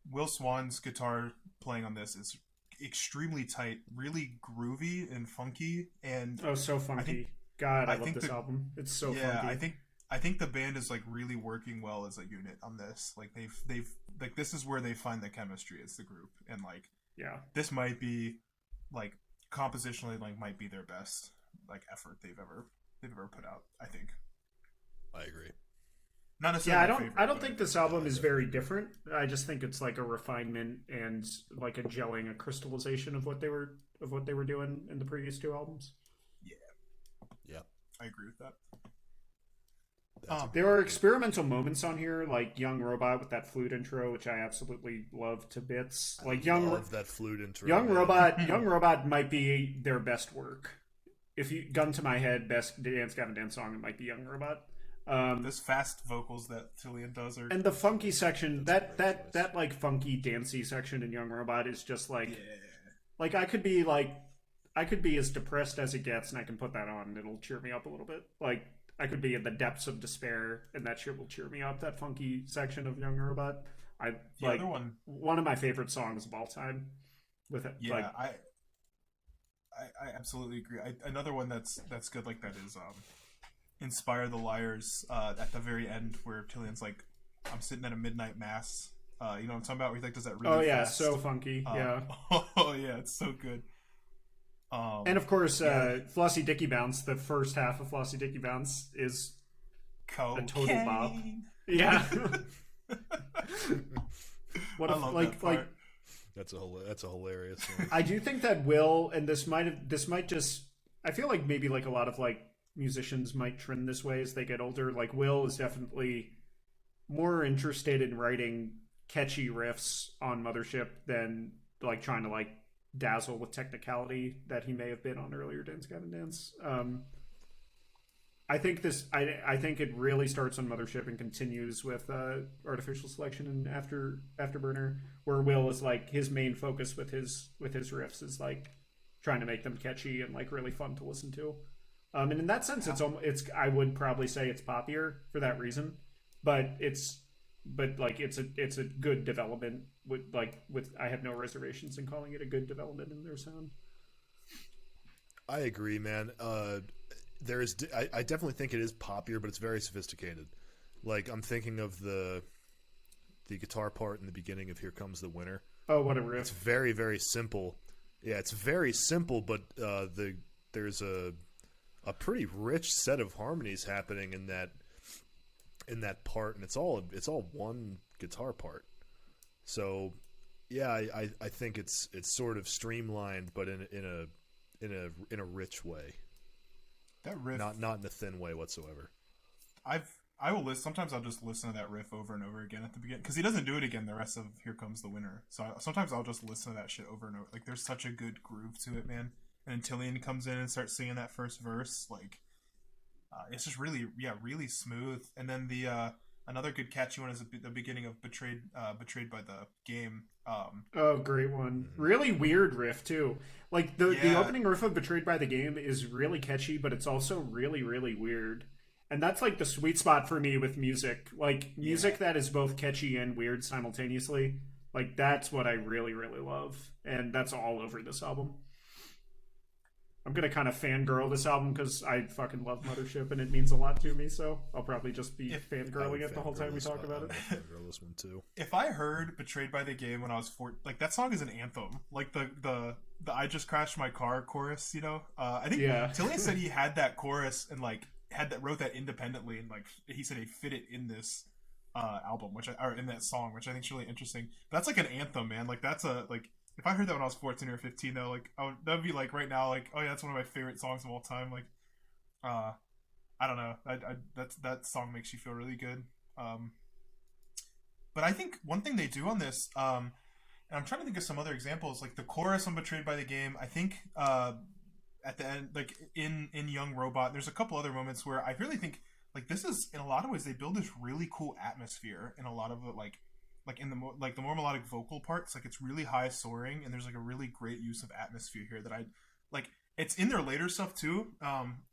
Will Swan's guitar playing on this is extremely tight, really groovy and funky, and so funky. I love this album. It's so funky. I think the band is like really working well as a unit on this. Like they've like this is where they find the chemistry as the group, and like this might be like compositionally like might be their best like effort they've ever put out. I think. I agree. Not necessarily. I don't think this album is very different. I just think it's like a refinement and like a gelling, a crystallization of what they were doing in the previous two albums. Yeah, I agree with that. There are experimental moments on here, like Young Robot with that flute intro, which I absolutely love to bits. Like I love that flute intro. Young Robot might be their best work. If you gun to my head, best Dance Gavin Dance song, it might be Young Robot. Those fast vocals that Tillian does are, and the funky section, that like funky dancey section in Young Robot is just like, like I could be as depressed as it gets, and I can put that on, and it'll cheer me up a little bit. Like I could be in the depths of despair, and that shit will cheer me up. That funky section of Young Robot, other one of my favorite songs of all time. With it, yeah, I absolutely agree. Another one that's good like that is Inspire the Liars at the very end, where Tillian's like, I'm sitting at a midnight mass. You know what I'm talking about? Where he like does that really fast. So funky. Oh yeah, it's so good. And of course, Flossie Dicky Bounce. The first half of Flossie Dicky Bounce is Cocaine. a total bop. Yeah. I love that part. That's a hilarious song. I do think that Will, and this might just, I feel like maybe like a lot of like musicians might trend this way as they get older. Like Will is definitely more interested in writing catchy riffs on Mothership than like trying to like dazzle with technicality that he may have been on earlier Dance Gavin Dance. I think it really starts on Mothership and continues with Artificial Selection and Afterburner, where Will is like his main focus with his riffs is like trying to make them catchy and like really fun to listen to. And in that sense, it's I would probably say it's poppier for that reason, but it's a good development with I have no reservations in calling it a good development in their sound. I agree, man. I definitely think it is poppier, but it's very sophisticated. Like, I'm thinking of the guitar part in the beginning of Here Comes the Winter. Oh, what a riff. It's very, very simple. Yeah, it's very simple, but there's a pretty rich set of harmonies happening in that part, and it's all one guitar part. So yeah, I think it's sort of streamlined, but in a rich way. That riff, not in a thin way whatsoever. Sometimes I'll just listen to that riff over and over again at the beginning, because he doesn't do it again the rest of Here Comes the Winter. So sometimes I'll just listen to that shit over and over. Like, there's such a good groove to it, man. And then Tillian comes in and starts singing that first verse. Like, it's just really smooth. And then the another good catchy one is the beginning of Betrayed by the Game. Oh, great one. Really weird riff too. Like the opening riff of Betrayed by the Game is really catchy, but it's also really, really weird. And that's like the sweet spot for me with music. Like, music that is both catchy and weird simultaneously. Like, that's what I really, really love. And that's all over this album. I'm going to kind of fangirl this album because I fucking love Mothership and it means a lot to me. So I'll probably just be fangirling it the whole time we talk about it. I fangirl this one too. If I heard Betrayed by the Game when I was 4, like, that song is an anthem. Like, the I Just Crashed My Car chorus, you know? I think Tillian said he had that chorus and, like, wrote that independently, and, like, he said he fit it in this album, or in that song, which I think is really interesting. But that's like an anthem, man. Like, that's like, if I heard that when I was 14 or 15, though, like, that'd be like right now, like, oh yeah, that's one of my favorite songs of all time. Like, I don't know, that song makes you feel really good. But I think one thing they do on this, and I'm trying to think of some other examples, like the chorus on Betrayed by the Game. I think at the end, like in Young Robot, there's a couple other moments where I really think, like, this is, in a lot of ways, they build this really cool atmosphere in a lot of it, like in the more melodic vocal parts. Like, it's really high soaring, and there's like a really great use of atmosphere here that I like. It's in their later stuff too.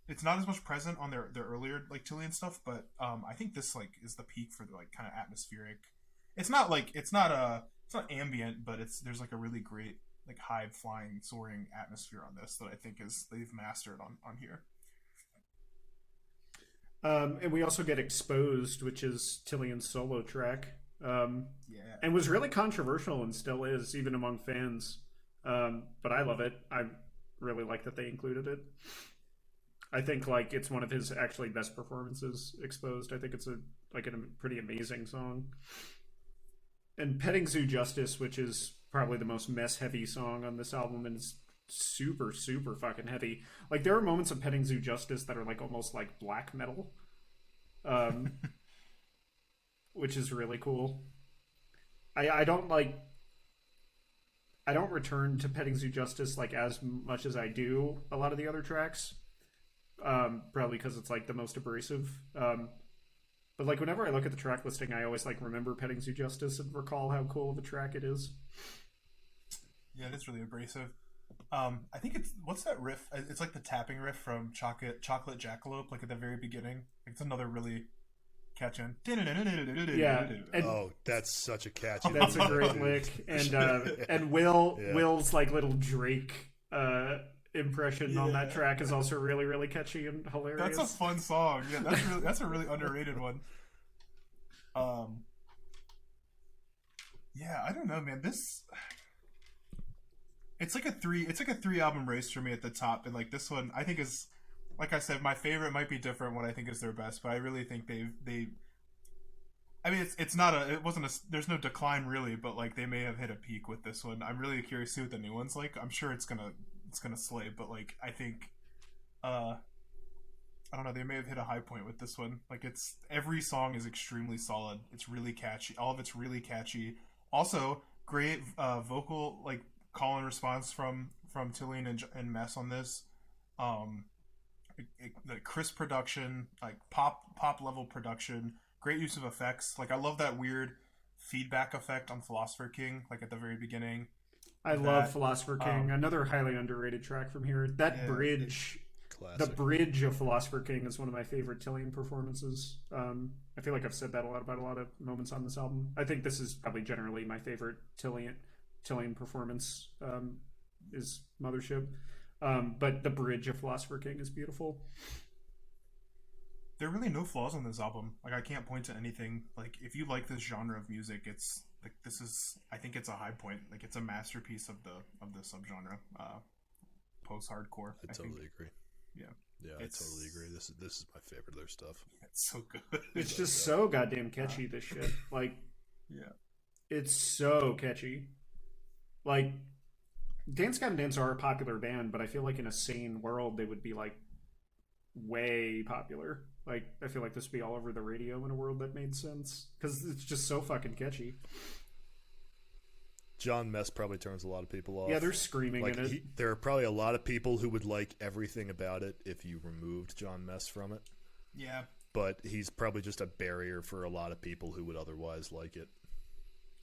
It's not as much present on their earlier, like, Tillian stuff, but I think this, like, is the peak for the, like, kind of atmospheric. It's not ambient, but there's like a really great, like, high flying soaring atmosphere on this that I think they've mastered on here. And we also get Exposed, which is Tillian's solo track. And was really controversial and still is, even among fans. But I love it. I really like that they included it. I think, like, it's one of his actually best performances, Exposed. I think it's a pretty amazing song. And Petting Zoo Justice, which is probably the most mess-heavy song on this album, and it's super, super fucking heavy. Like, there are moments of Petting Zoo Justice that are, like, almost like black metal. Which is really cool. I don't return to Petting Zoo Justice, like, as much as I do a lot of the other tracks. Probably because it's, like, the most abrasive. But, like, whenever I look at the track listing, I always, like, remember Petting Zoo Justice and recall how cool of a track it is. Yeah, it is really abrasive. I think what's that riff? It's like the tapping riff from Chocolate Jackalope, like at the very beginning. It's another really catchy one. Yeah. Oh, that's such a catchy. That's a great lick. And Will's, like, little Drake impression on that track is also really, really catchy and hilarious. That's a fun song. Yeah, that's a really underrated one. Yeah, I don't know, man. It's like a 3 album race for me at the top, and, like, this one I think is, like I said, my favorite. Might be different what I think is their best, but I really think they I mean, there's no decline really, but, like, they may have hit a peak with this one. I'm really curious to see what the new one's like. I'm sure it's gonna slay, but, like, I think I don't know, they may have hit a high point with this one. Like, every song is extremely solid. It's really catchy. All of it's really catchy. Also, great vocal, like, call and response from Tillian and Mess on this. The crisp production, like pop level production, great use of effects. Like, I love that weird feedback effect on Philosopher King, like at the very beginning. I love Philosopher King. Another highly underrated track from here. That bridge, the bridge of Philosopher King is one of my favorite Tillian performances. I feel like I've said that a lot about a lot of moments on this album. I think this is probably generally my favorite Tillian performance, is Mothership. But the bridge of Philosopher King is beautiful. there are really no flaws on this album. Like, I can't point to anything. Like, if you like this genre of music, it's like, this is, I think it's a high point. Like, it's a masterpiece of the subgenre, post-hardcore. I totally agree. Yeah, yeah, I totally agree. This is my favorite of their stuff. It's so good. It's just so goddamn catchy. This shit, like, yeah, it's so catchy. Like, Dance Gavin Dance are a popular band, but I feel like in a sane world they would be like way popular. Like, I feel like this would be all over the radio in a world that made sense because it's just so fucking catchy. John Mess probably turns a lot of people off. Yeah, they're screaming like, in it. There are probably a lot of people who would like everything about it if you removed John Mess from it. yeah. But he's probably just a barrier for a lot of people who would otherwise like it.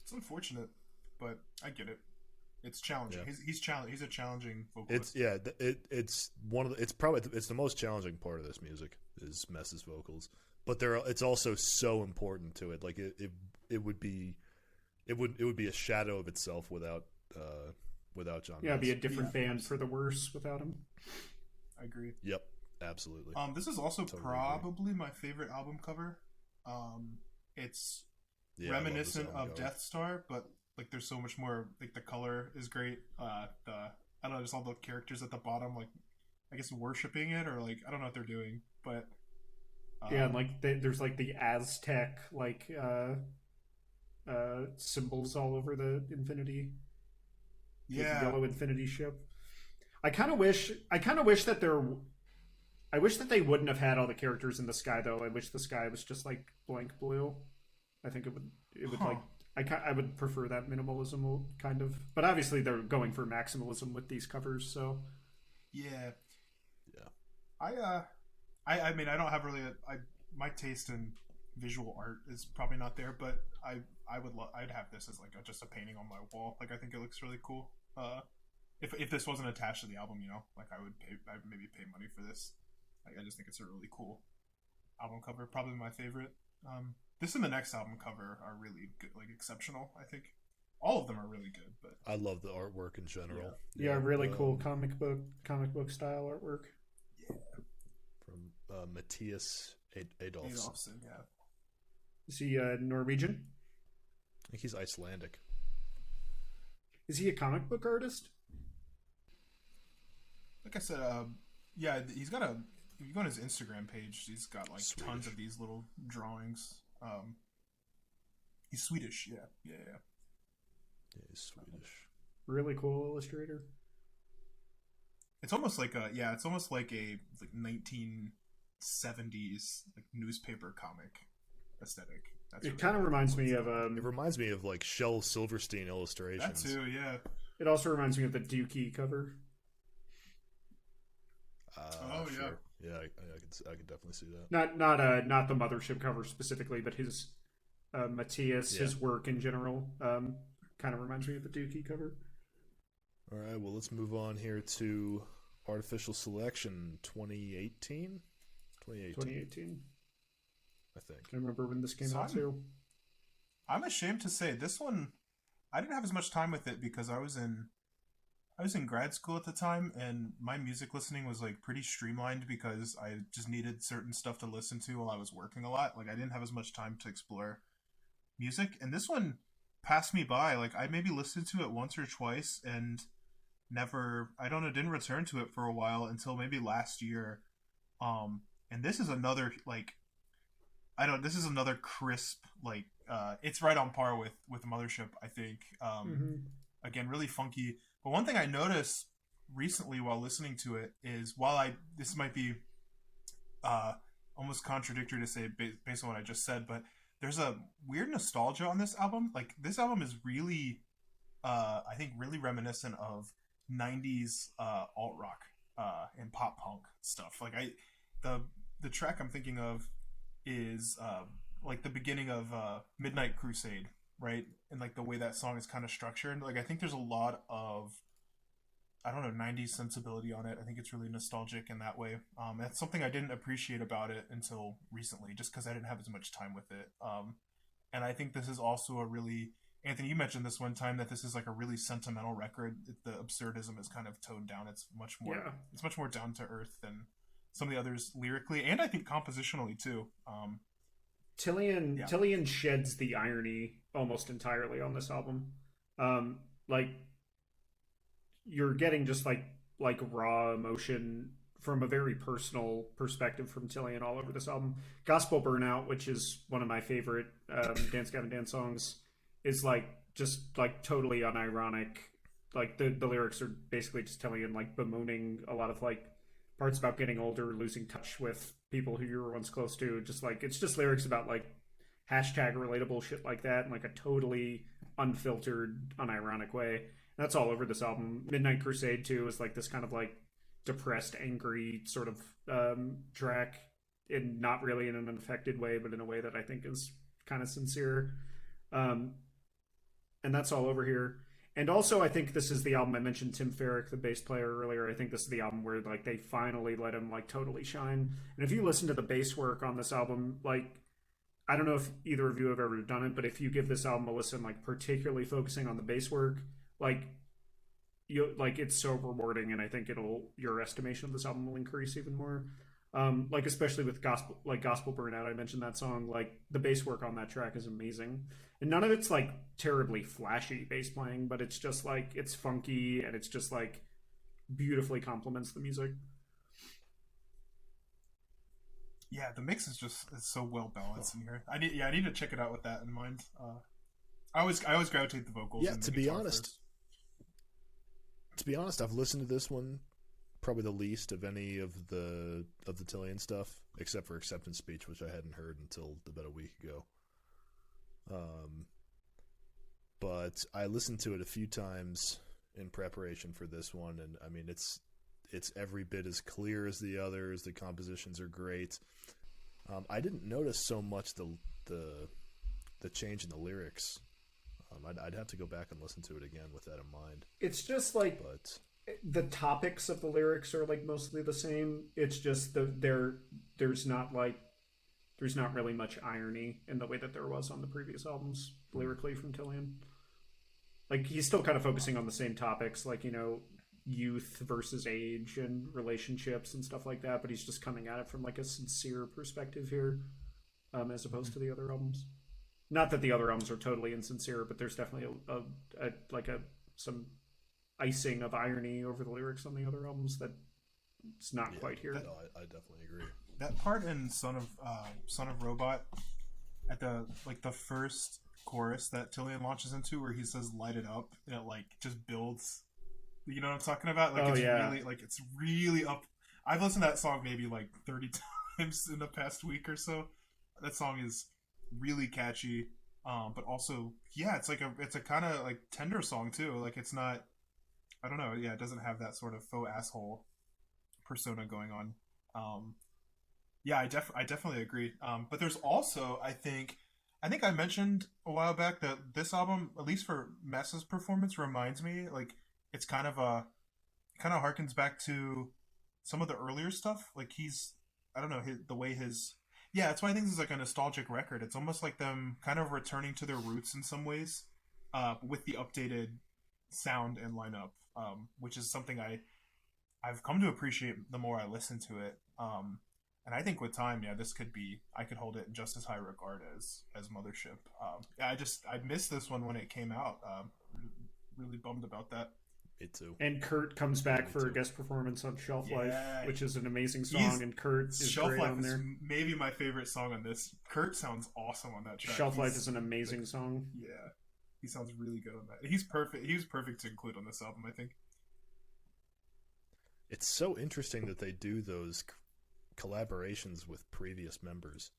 It's unfortunate, but I get it. It's challenging. Yeah. He's a challenging vocalist. It's one of the, it's probably it's the most challenging part of this music is Mess's vocals. But it's also so important to it. Like it would be a shadow of itself without John. Yeah, it'd Mess. be a different band for the worse without him. I agree. Yep, absolutely. This is also Totally probably my favorite album cover. It's reminiscent of Death Star, but like there's so much more. Like the color is great. I don't know, just all the characters at the bottom, like I guess worshiping it, or like I don't know what they're doing, but yeah, and like there's like the Aztec like symbols all over the Infinity. Yeah, yellow Infinity ship. I kind of wish that I wish that they wouldn't have had all the characters in the sky though. I wish the sky was just like blank blue. I think it would like I would prefer that minimalism kind of. But obviously they're going for maximalism with these covers, so yeah. I mean, I don't have really my taste in visual art is probably not there, but I'd have this as like just a painting on my wall. Like I think it looks really cool. If this wasn't attached to the album, you know, like I'd maybe pay money for this. Like I just think it's a really cool album cover. Probably my favorite. This and the next album cover are really good, like exceptional. I think all of them are really good. But I love the artwork in general. Yeah, really cool comic book style artwork. Yeah, from Matthias Adolfsson. Yeah. Is he Norwegian? I think he's Icelandic. Is he a comic book artist? Like I said, yeah, he's got if you go on his Instagram page, he's got like Swedish. tons of these little drawings. He's Swedish, yeah. Yeah, he's Swedish. Really cool illustrator. It's almost like a 1970s like newspaper comic aesthetic. It kind of reminds me of It reminds me of like Shel Silverstein illustrations. that too, yeah. It also reminds me of the Dookie cover. Sure. Yeah, I could definitely see that. Not the Mothership cover specifically, but his Matthias, his work in general, kind of reminds me of the Dookie cover. All right, well, let's move on here to Artificial Selection 2018. 2018. I think. I remember when this came out too. I'm ashamed to say this one I didn't have as much time with it because I was in grad school at the time, and my music listening was like pretty streamlined because I just needed certain stuff to listen to while I was working a lot. Like I didn't have as much time to explore music, and this one passed me by. Like I maybe listened to it once or twice and didn't return to it for a while until maybe last year. And this is another this is another crisp, like it's right on par with Mothership, I think. Again, really funky. But one thing I noticed recently while listening to it is this might be almost contradictory to say based on what I just said, but there's a weird nostalgia on this album. Like this album is really, I think, really reminiscent of 90s alt rock and pop punk stuff. Like the track I'm thinking of is like the beginning of Midnight Crusade, right? And like the way that song is kind of structured. Like I think there's a lot of, I don't know, 90s sensibility on it. I think it's really nostalgic in that way. That's something I didn't appreciate about it until recently, just because I didn't have as much time with it. And I think this is also a really, Anthony, you mentioned this one time that this is like a really sentimental record. The absurdism is kind of toned down. It's much more down to earth than some of the others lyrically, and I think compositionally too. Tillian sheds the irony almost entirely on this album. Like you're getting just like raw emotion from a very personal perspective from Tillian all over this album. Gospel Burnout, which is one of my favorite Dance Gavin Dance songs, is like just like totally unironic. Like the lyrics are basically just Tillian like bemoaning a lot of like parts about getting older, losing touch with people who you were once close to. Just like it's just lyrics about like hashtag relatable shit like that in like a totally unfiltered, unironic way. And that's all over this album. Midnight Crusade too is like this kind of like depressed, angry sort of track, in not really in an unaffected way, but in a way that I think is kind of sincere. And that's all over here. And also, I think this is the album I mentioned Tim Ferrick, the bass player, earlier. I think this is the album where like they finally let him like totally shine. And if you listen to the bass work on this album, like I don't know if either of you have ever done it, but if you give this album a listen, like particularly focusing on the bass work, like you like it's so rewarding, and I think your estimation of this album will increase even more. Like especially with Gospel Burnout, I mentioned that song. Like the bass work on that track is amazing, and none of it's like terribly flashy bass playing, but it's just like it's funky and it's just like beautifully complements the music. Yeah, the mix is so well balanced in here. I need to check it out with that in mind. I always gravitate the vocals. Yeah, and to be honest, I've listened to this one probably the least of any of the Tillian stuff, except for Acceptance Speech, which I hadn't heard until about a week ago. But I listened to it a few times in preparation for this one, and I mean it's every bit as clear as the others. The compositions are great. I didn't notice so much the change in the lyrics. I'd have to go back and listen to it again with that in mind. It's just like the topics of the lyrics are like mostly the same. It's just there's not really much irony in the way that there was on the previous albums lyrically from Tillian. Like he's still kind of focusing on the same topics, like youth versus age and relationships and stuff like that, but he's just coming at it from like a sincere perspective here, as opposed to the other albums. Not that the other albums are totally insincere, but there's definitely some icing of irony over the lyrics on the other albums that it's not quite here. No, I definitely agree. That part in Son of Robot at the first chorus that Tillian launches into, where he says "light it up," and it like just builds. You know what I'm talking about? Like it's really up. I've listened to that song maybe like 30 times in the past week or so. That song is really catchy, but also it's a kind of like tender song too. Like it's not, I don't know, it doesn't have that sort of faux asshole persona going on. I definitely agree. But there's also I think I mentioned a while back that this album, at least for Mess's performance, reminds me like it's kind of harkens back to some of the earlier stuff. Like that's why I think this is like a nostalgic record. It's almost like them kind of returning to their roots in some ways, with the updated sound and lineup, which is something I've come to appreciate the more I listen to it. And I think with time, I could hold it in just as high regard as Mothership. I missed this one when it came out. Really bummed about that. Me too. And Kurt comes back for a guest performance on Shelf Life, which is an amazing song, and Kurt is Shelf great Life on there. Is maybe my favorite song on this. Kurt sounds awesome on that track. Shelf Life is an amazing song. Yeah, he sounds really good on that. He's perfect. He was perfect to include on this album, I think. It's so interesting that they do those collaborations with previous members.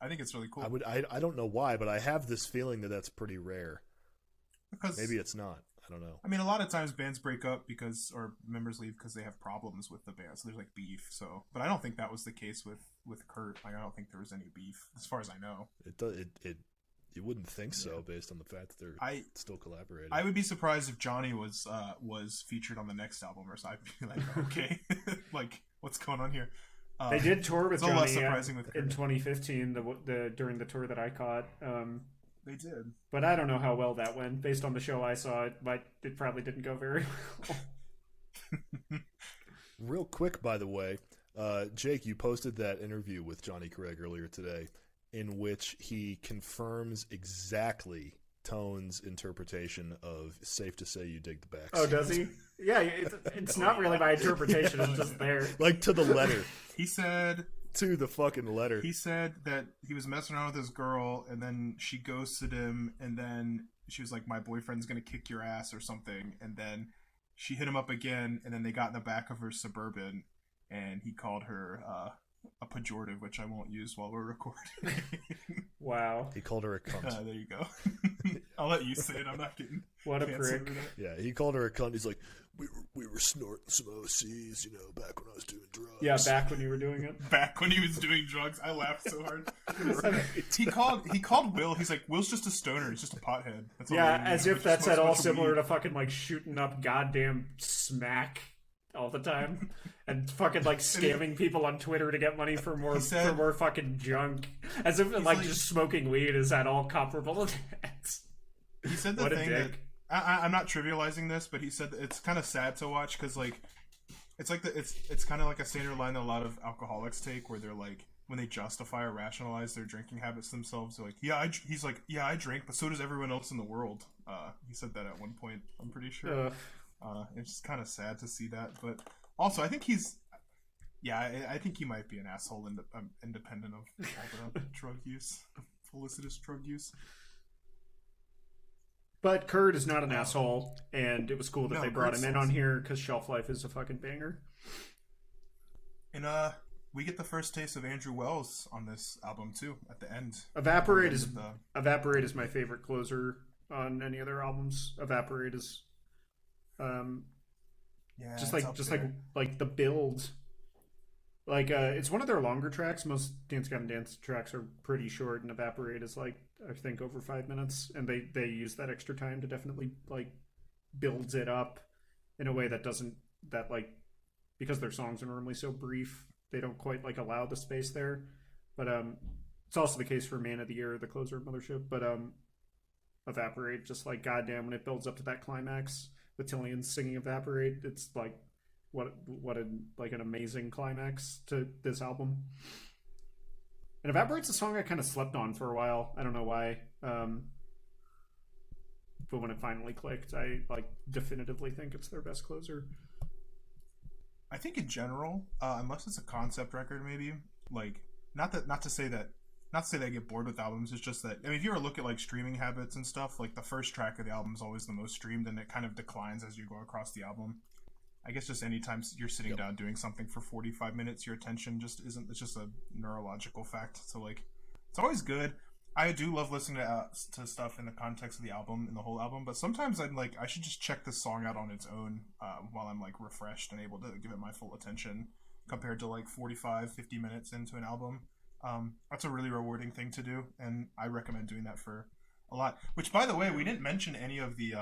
I think it's really cool. I don't know why, but I have this feeling that that's pretty rare. Because maybe it's not. I don't know. I mean, a lot of times bands break up or members leave because they have problems with the band. So there's like beef. But I don't think that was the case with Kurt. Like I don't think there was any beef as far as I know. You wouldn't think so based on the fact that they're still collaborating. I would be surprised if Johnny was featured on the next album, or so. I'd be like, okay, like what's going on here? They did tour with Johnny with in 2015, during the tour that I caught. They did, but I don't know how well that went. Based on the show I saw, it probably didn't go very well. Real quick, by the way, Jake, you posted that interview with Johnny Craig earlier today, in which he confirms exactly Tone's interpretation of "Safe to Say You Dig the Backseat." Oh, does he? Yeah, it's not really my interpretation. It's just there. Like to the letter. He said To the fucking letter. He said that he was messing around with his girl, and then she ghosted him, and then she was like, "My boyfriend's gonna kick your ass" or something, and then she hit him up again, and then they got in the back of her Suburban, and he called her a pejorative, which I won't use while we're recording. Wow. He called her a cunt. There you go. I'll let you say it. I'm not getting What a canceled prick. for that. Yeah, he called her a cunt. He's like, we were snorting some OCs, you know, back when I was doing drugs. Yeah, back when you were doing it. Back when he was doing drugs, I laughed so hard. He called Will. He's like, Will's just a stoner. He's just a pothead. That's all Yeah, he is. as He if just that's smokes at a all bunch of similar weed. to fucking like shooting up goddamn smack all the time and fucking like scamming people on Twitter to get money for more said- for more fucking junk. As if like like- just smoking weed is at all comparable to that. He said the What a thing that dick. I'm not trivializing this, but he said that it's kind of sad to watch because like it's like it's kind of like a standard line that a lot of alcoholics take, where they're like, when they justify or rationalize their drinking habits themselves, they're like, he's like, yeah, I drink, but so does everyone else in the world. He said that at one point, I'm pretty sure. It's just kind of sad to see that, but also I think I think he might be an asshole independent of all the drug use, felicitous drug use. But Kurt is not an asshole, and it was cool that No, they brought Kurt's him in awesome. on here because Shelf Life is a fucking banger. And we get the first taste of Andrew Wells on this album too at the end. Evaporate is The- Evaporate is my favorite closer on any of their albums. Evaporate is Yeah, just it's up like there. like the build. Like it's one of their longer tracks. Most Dance Gavin Dance tracks are pretty short, and Evaporate is like I think over 5 minutes, and they use that extra time to definitely like builds it up in a way that doesn't that like because their songs are normally so brief, they don't quite like allow the space there. But it's also the case for Man of the Year, the closer of Mothership. But Evaporate, just like goddamn when it builds up to that climax with Tillian singing Evaporate, it's like what an amazing climax to this album. And Evaporate's a song I kind of slept on for a while. I don't know why. But when it finally clicked, I like definitively think it's their best closer. I think in general, unless it's a concept record, maybe like not to say that I get bored with albums. It's just that, I mean, if you ever look at like streaming habits and stuff, like the first track of the album is always the most streamed, and it kind of declines as you go across the album. I guess just anytime you're sitting down doing something for 45 minutes, your attention just isn't. It's just a neurological fact. So like, it's always good. I do love listening to stuff in the context of the album, in the whole album. But sometimes I'm like, I should just check this song out on its own while I'm like refreshed and able to give it my full attention, compared to like 45, 50 minutes into an album. That's a really rewarding thing to do, and I recommend doing that for a lot. Which, by the way, we didn't mention any of the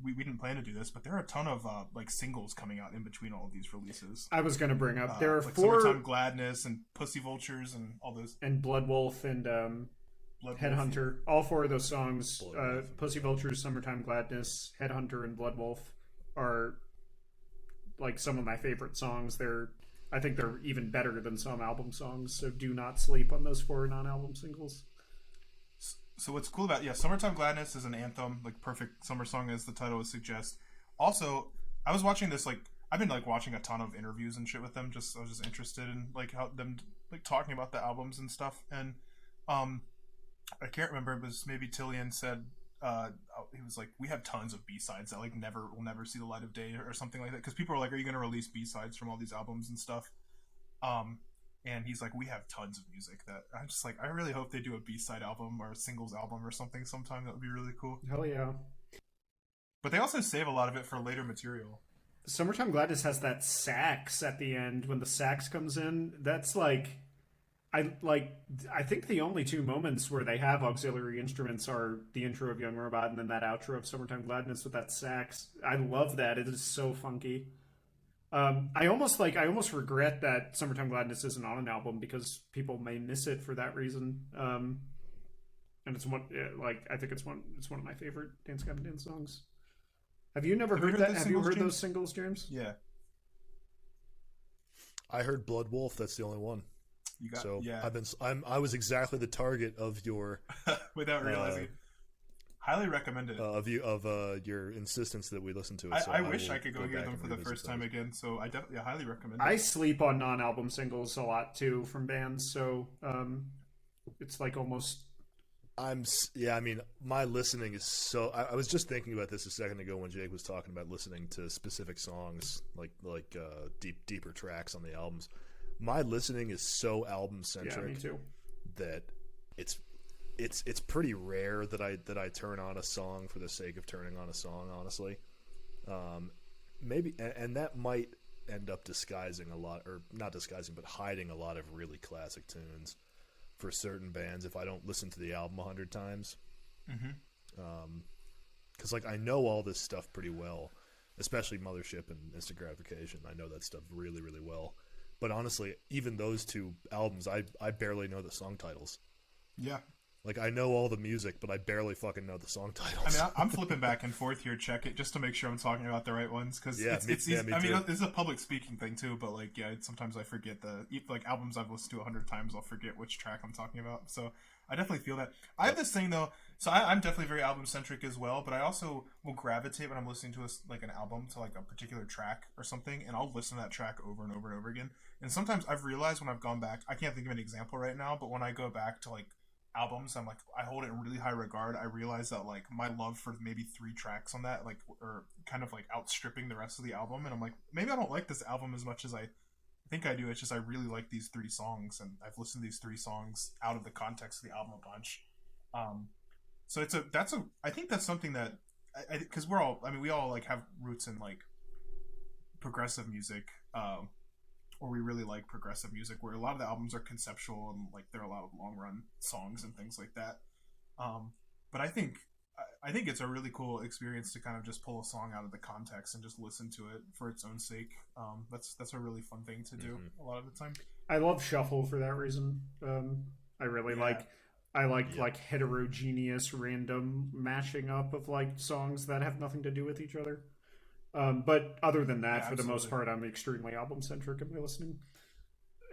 we didn't plan to do this, but there are a ton of like singles coming out in between all of these releases. I was going to bring up there are like 4 Summertime Gladness and Pussy Vultures and all those. and Blood Wolf and Blood Headhunter. All 4 of those songs, Blood Wolf. Pussy Vultures, Summertime Gladness, Headhunter, and Blood Wolf, are like some of my favorite songs. I think they're even better than some album songs. So do not sleep on those 4 non-album singles. So what's cool about Summertime Gladness is an anthem, like perfect summer song as the title would suggest. Also, I was watching this, like I've been like watching a ton of interviews and shit with them. I was just interested in like how them like talking about the albums and stuff. And I can't remember, it was maybe Tillian said he was like, we have tons of B-sides that like will never see the light of day or something like that, because people are like, are you going to release B-sides from all these albums and stuff? And he's like, we have tons of music that I'm just like, I really hope they do a B-side album or a singles album or something sometime. That would be really cool. Hell yeah. But they also save a lot of it for later material. Summertime Gladness has that sax at the end when the sax comes in. That's like I think the only 2 moments where they have auxiliary instruments are the intro of Young Robot and then that outro of Summertime Gladness with that sax. I love that. It is so funky. I almost regret that Summertime Gladness isn't on an album because people may miss it for that reason. And it's I think it's one of my favorite Dance Gavin Dance songs. Have you never heard that? Have you heard those singles, James? Yeah. I heard Blood Wolf. That's the only one. You got So yeah. I was exactly the target of your Without realizing. Highly recommend it. of your insistence that we listen to it. So I wish will I could go hear back them and for the revisit first time those. again. So I definitely highly recommend it. I sleep on non-album singles a lot too from bands, so it's like almost. I mean, my listening is so. I was just thinking about this a second ago when Jake was talking about listening to specific songs, like deeper tracks on the albums. My listening is so album centric. Yeah, me too. That it's pretty rare that I turn on a song for the sake of turning on a song. Honestly, maybe, and that might end up disguising a lot, or not disguising, but hiding a lot of really classic tunes for certain bands if I don't listen to the album 100 times. Because like I know all this stuff pretty well, especially Mothership and Instant Gratification. I know that stuff really, really well. But honestly, even those two albums, I barely know the song titles. Yeah. Like, I know all the music, but I barely fucking know the song titles. I mean, I'm flipping back and forth here, check it, just to make sure I'm talking about the right ones, because Yeah, it's easy. me I mean, too. it's a public speaking thing, too, but, like, yeah, sometimes I forget like, albums I've listened to 100 times, I'll forget which track I'm talking about, so I definitely feel that. I have this thing, though, so I'm definitely very album-centric as well, but I also will gravitate when I'm listening to, like, an album to, like, a particular track or something, and I'll listen to that track over and over and over again, and sometimes I've realized when I've gone back, I can't think of an example right now, but when I go back to, like, albums, I'm like, I hold it in really high regard. I realize that like my love for maybe 3 tracks on that, like, or kind of like outstripping the rest of the album, and I'm like, maybe I don't like this album as much as I think I do. It's just I really like these 3 songs, and I've listened to these 3 songs out of the context of the album a bunch. So I think that's something that because we all like have roots in like progressive music, or we really like progressive music, where a lot of the albums are conceptual and like there are a lot of long run songs and things like that. But I think it's a really cool experience to kind of just pull a song out of the context and just listen to it for its own sake. That's a really fun thing to do a lot of the time. I love shuffle for that reason. I really like like heterogeneous random mashing up of like songs that have nothing to do with each other. But other than that, for the most part, I'm extremely album centric in my listening,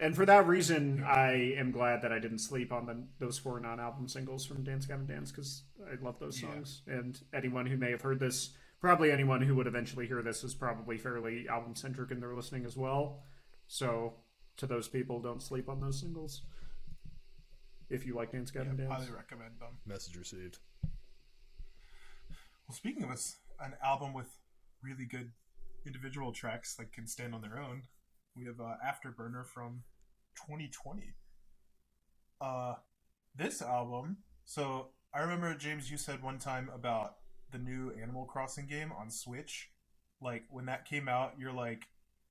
and for that reason, I am glad that I didn't sleep on those 4 non-album singles from Dance Gavin Dance, because I love those songs. And anyone who may have heard this, probably anyone who would eventually hear this, is probably fairly album centric in their listening as well. So to those people, don't sleep on those singles if you like Dance Gavin Dance. Highly recommend them. Message received. Well, speaking of an album with really good individual tracks that can stand on their own, we have Afterburner from 2020. This album, so I remember, James, you said one time about the new Animal Crossing game on Switch, like when that came out,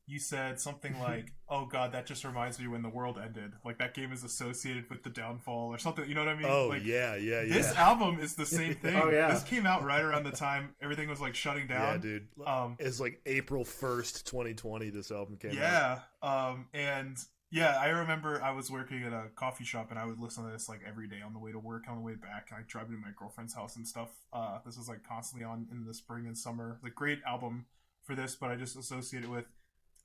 you said something like, oh god, that just reminds me when the world ended, like that game is associated with the downfall or something, you know what I mean? Oh, like, yeah. this album is the same thing. Oh, yeah. This came out right around the time everything was like shutting down. Yeah, dude. It's like April 1st, 2020, this album came out. Yeah. And yeah, I remember I was working at a coffee shop and I would listen to this like every day on the way to work, on the way back, and I drive to my girlfriend's house and stuff. This was like constantly on in the spring and summer. Like, great album for this, but I just associate it with,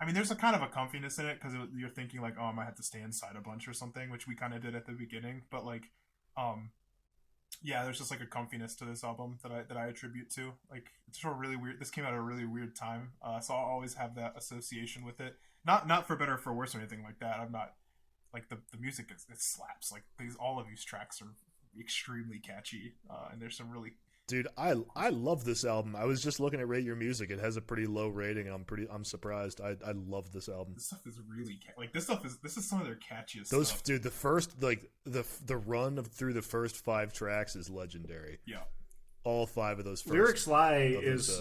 I mean, there's a kind of a comfiness in it because you're thinking like, oh, I might have to stay inside a bunch or something, which we kind of did at the beginning. But like, yeah, there's just like a comfiness to this album that I attribute to. Like, it's sort of really weird. This came out at a really weird time, so I'll always have that association with it. Not for better or for worse or anything like that. I'm not like the music it slaps. Like all of these tracks are extremely catchy, and there's some really. Dude, I love this album. I was just looking at Rate Your Music. It has a pretty low rating, and I'm surprised. I love this album. This stuff is really this is some of their catchiest stuff. Dude, the first the run through the first 5 tracks is legendary. Yeah, all 5 of those first Lyrics Lie is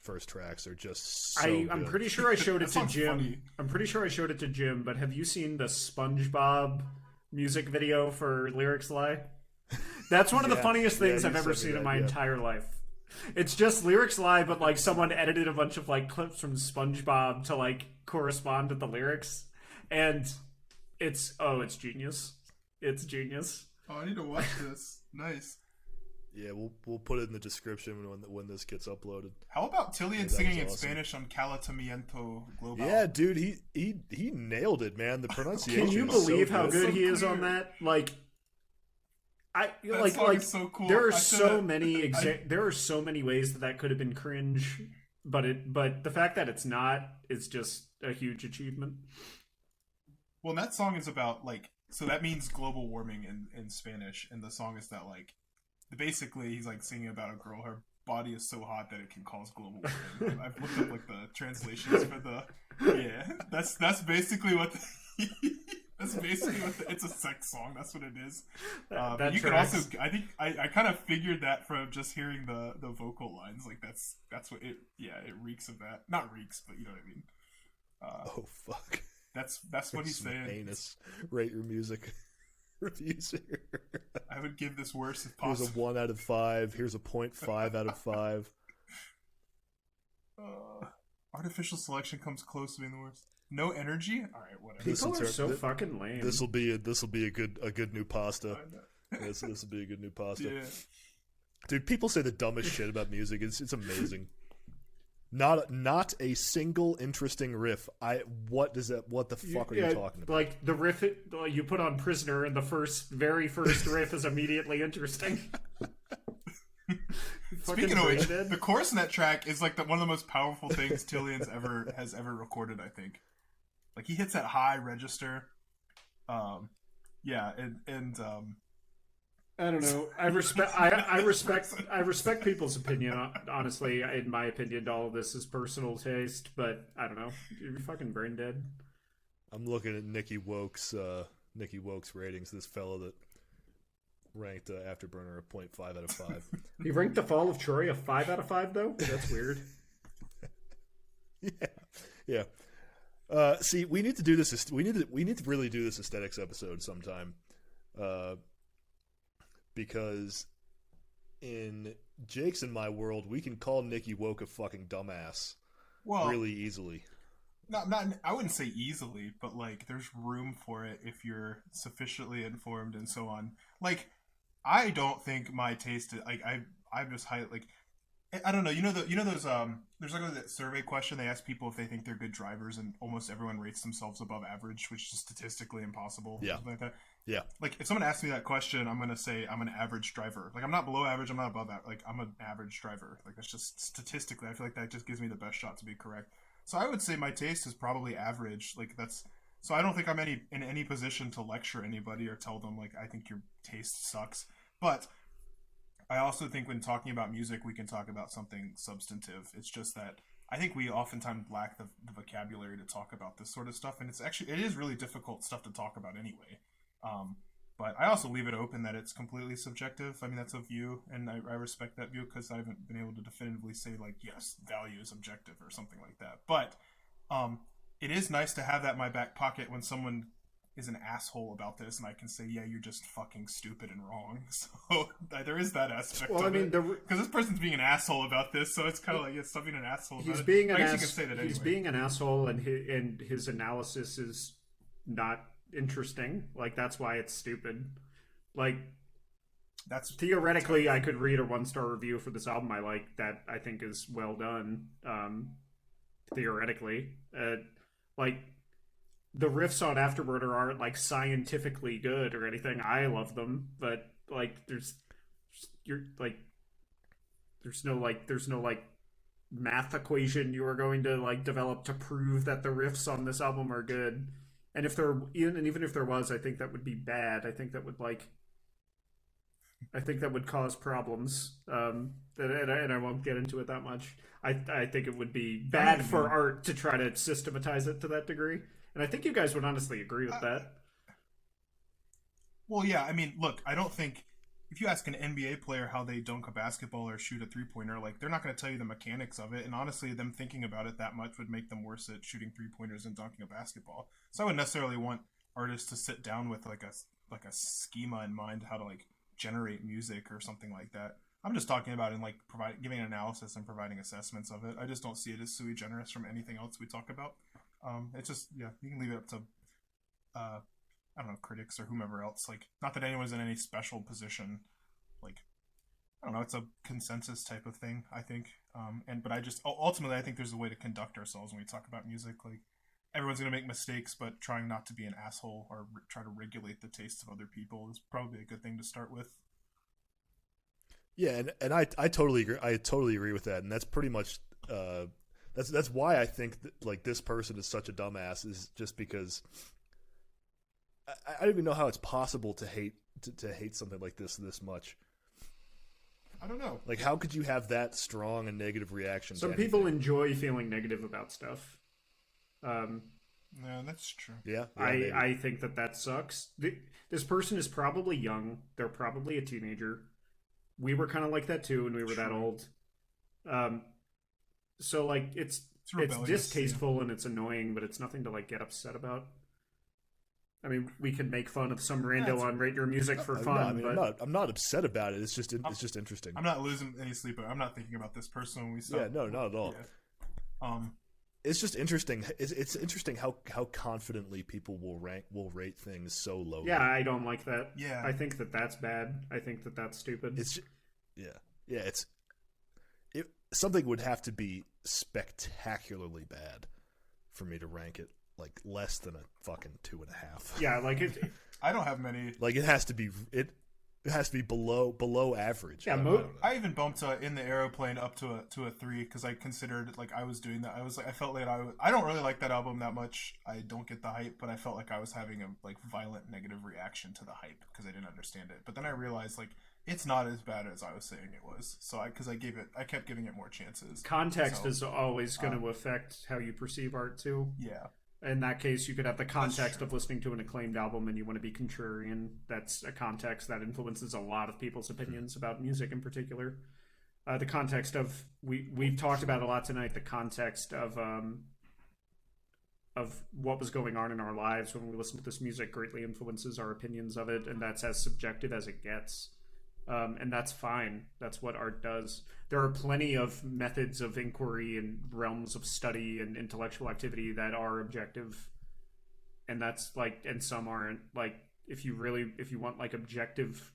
first tracks are just so I'm good. pretty sure I showed it to Jim. Funny. I'm pretty sure I showed it to Jim, but have you seen the SpongeBob music video for Lyrics Lie? That's one of the funniest things I've ever seen in my entire life. It's just Lyrics Lie, but like someone edited a bunch of like clips from SpongeBob to like correspond to the lyrics, and it's genius. It's genius. Oh, I need to watch this. Nice. Yeah, we'll put it in the description when this gets uploaded. How about Tillian that singing in was awesome. Spanish on Calatamiento Global? Yeah, dude, he nailed it, man. The pronunciation. Can you is so believe how good So he is clear. on that? Like, That song is so cool. there are so many there are so many ways that could have been cringe, but the fact that it's not is just a huge achievement. Well, that song is about, like, so that means global warming in Spanish, and the song is that, like, basically he's, like, singing about a girl, her body is so hot that it can cause global warming. I've looked up, like, the translations for the, yeah, that's basically what, that's basically what, it's a sex song, that's what it is. That you could tracks. also, I think, I kind of figured that from just hearing the vocal lines, like, that's what it, yeah, it reeks of that. Not reeks, but you know what I mean. Oh fuck. That's what he's saying. Heinous. Rate your music reviews here. I would give this worse if Here's a possible. 1 out of 5. Here's a 0.5 out of 5. Artificial selection comes close to being the worst. No energy. All right, whatever. This People will are turn- so th- fucking lame. This will be a good new pasta. I know. This will be a good new pasta. Yeah. Dude, people say the dumbest shit about music. It's amazing. Not a single interesting riff. What the fuck are you talking about? Like the riff you put on Prisoner, and the very first riff is immediately interesting. Speaking of which, Braindead. the chorus in that track is like one of the most powerful things Tillian's has ever recorded. I think, like he hits that high register. Yeah, and I don't know. I respect people's opinion. Honestly, in my opinion, all of this is personal taste. But I don't know. You're fucking brain dead. I'm looking at Nicky Woke's ratings. This fella that ranked Afterburner a 0.5 out of 5. He ranked The Fall of Troy a 5 out of 5, though. That's weird. Yeah. See, we need to do this. We need to really do this aesthetics episode sometime. Because in Jake's and my world, we can call Nicky Woke a fucking dumbass really easily. not I wouldn't say easily, but like there's room for it if you're sufficiently informed and so on. Like I don't think my taste like I'm just like I don't know. You know those there's like that survey question they ask people if they think they're good drivers, and almost everyone rates themselves above average, which is statistically impossible. Yeah. Something like that. Yeah. Like if someone asks me that question, I'm gonna say I'm an average driver. Like I'm not below average, I'm not above that. Like I'm an average driver. Like that's just statistically, I feel like that just gives me the best shot to be correct. So I would say my taste is probably average. Like that's so I don't think I'm in any position to lecture anybody or tell them like I think your taste sucks. But I also think when talking about music, we can talk about something substantive. It's just that I think we oftentimes lack the vocabulary to talk about this sort of stuff, and it is really difficult stuff to talk about anyway. But I also leave it open that it's completely subjective. I mean, that's a view, and I respect that view because I haven't been able to definitively say like, yes, value is objective or something like that. But it is nice to have that in my back pocket when someone is an asshole about this, and I can say, yeah, you're just fucking stupid and wrong. So there is that aspect. Well, of I mean, because this person's being an asshole about this, so it's kind of like yeah, stop being an asshole. He's about being it. an I guess you ass. can say that anyway. He's being an asshole, and his analysis is not interesting. Like that's why it's stupid. Like That's theoretically, I could read a 1-star review for this album I like that I think is well done. Theoretically, like the riffs on Afterburner aren't like scientifically good or anything. I love them, but like there's no math equation you are going to like develop to prove that the riffs on this album are good. And even if there was, I think that would be bad. I think that would cause problems. And I won't get into it that much. I think it would be bad for art to try to systematize it to that degree. And I think you guys would honestly agree with that. Well, yeah. I mean, look, I don't think if you ask an NBA player how they dunk a basketball or shoot a 3-pointer, like they're not going to tell you the mechanics of it. And honestly, them thinking about it that much would make them worse at shooting 3-pointers and dunking a basketball. So I wouldn't necessarily want artists to sit down with like a schema in mind how to like generate music or something like that. I'm just talking about in like giving an analysis and providing assessments of it. I just don't see it as sui generis from anything else we talk about. It's just you can leave it up to I don't know, critics or whomever else. Like not that anyone's in any special position. Like I don't know. It's a consensus type of thing, I think. But I just ultimately I think there's a way to conduct ourselves when we talk about music. Like everyone's gonna make mistakes, but trying not to be an asshole or try to regulate the tastes of other people is probably a good thing to start with. Yeah, and I totally agree. I totally agree with that, and that's pretty much that's why I think that, like, this person is such a dumbass, is just because I don't even know how it's possible to hate something like this much. I don't know. Like, how could you have that strong a negative reaction? Some to people anything? enjoy feeling negative about stuff. Yeah, that's true. Yeah, I think that sucks. This person is probably young. They're probably a teenager. We were kind of like that too when we were that old. So like it's distasteful and it's annoying, but it's nothing to like get upset about. I mean, we could make fun of some rando on Rate Your Music for fun. No, I mean, but I'm not upset about it. It's just interesting. I'm not losing any sleep. I'm not thinking about this person when we stop. Yeah, no, not at all. Yeah. It's just interesting. It's interesting how confidently people will rate things so low. Yeah, I don't like that. Yeah, I think that's bad. I think that's stupid. It's something would have to be spectacularly bad for me to rank it like less than a fucking 2.5. Yeah, like it. I don't have many. Like it has to be below average. Yeah, I even bumped In the Aeroplane up to a 3 because I considered like I was doing that. I was like I felt like I don't really like that album that much. I don't get the hype, but I felt like I was having a like violent negative reaction to the hype because I didn't understand it. But then I realized like it's not as bad as I was saying it was. So I kept giving it more chances. Context is always going to affect how you perceive art too. Yeah. In that case, you could have the context of listening to an acclaimed album and you want to be contrarian. That's a context that influences a lot of people's opinions about music in particular. The context of we've talked about a lot tonight. The context of what was going on in our lives when we listen to this music greatly influences our opinions of it, and that's as subjective as it gets. And that's fine. That's what art does. There are plenty of methods of inquiry and realms of study and intellectual activity that are objective, and that's like, and some aren't. Like, if you want like objective,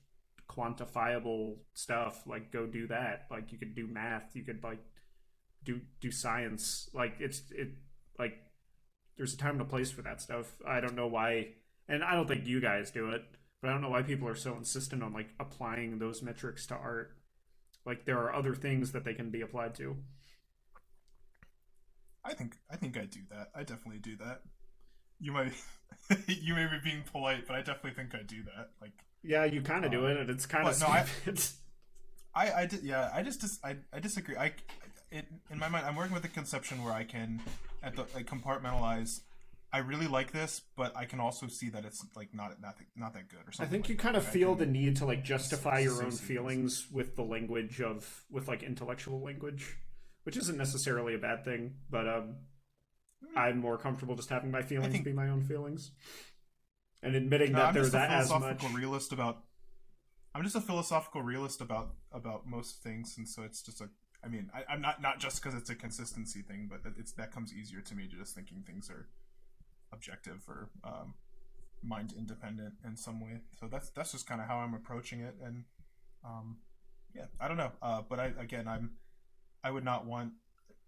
quantifiable stuff, like go do that. Like you could do math. You could like do science. Like like there's a time and a place for that stuff. I don't know why, and I don't think you guys do it. But I don't know why people are so insistent on like applying those metrics to art. Like there are other things that they can be applied to. I think I do that. I definitely do that. You might you may be being polite, but I definitely think I do that. Like yeah, you kind of do it, and it's kind of stupid. I disagree. In my mind, I'm working with the conception where I can compartmentalize. I really like this, but I can also see that it's like not that good or something. I think like you that. kind of feel the need to like justify your own feelings with the language with like intellectual language, which isn't necessarily a bad thing, but I'm more comfortable just having my feelings be my own feelings and admitting that there's that as much. I'm just a philosophical realist about most things, and so it's just I'm not just because it's a consistency thing, but that comes easier to me just thinking things are objective or mind independent in some way. So that's just kind of how I'm approaching it, and yeah, I don't know. But I would not want.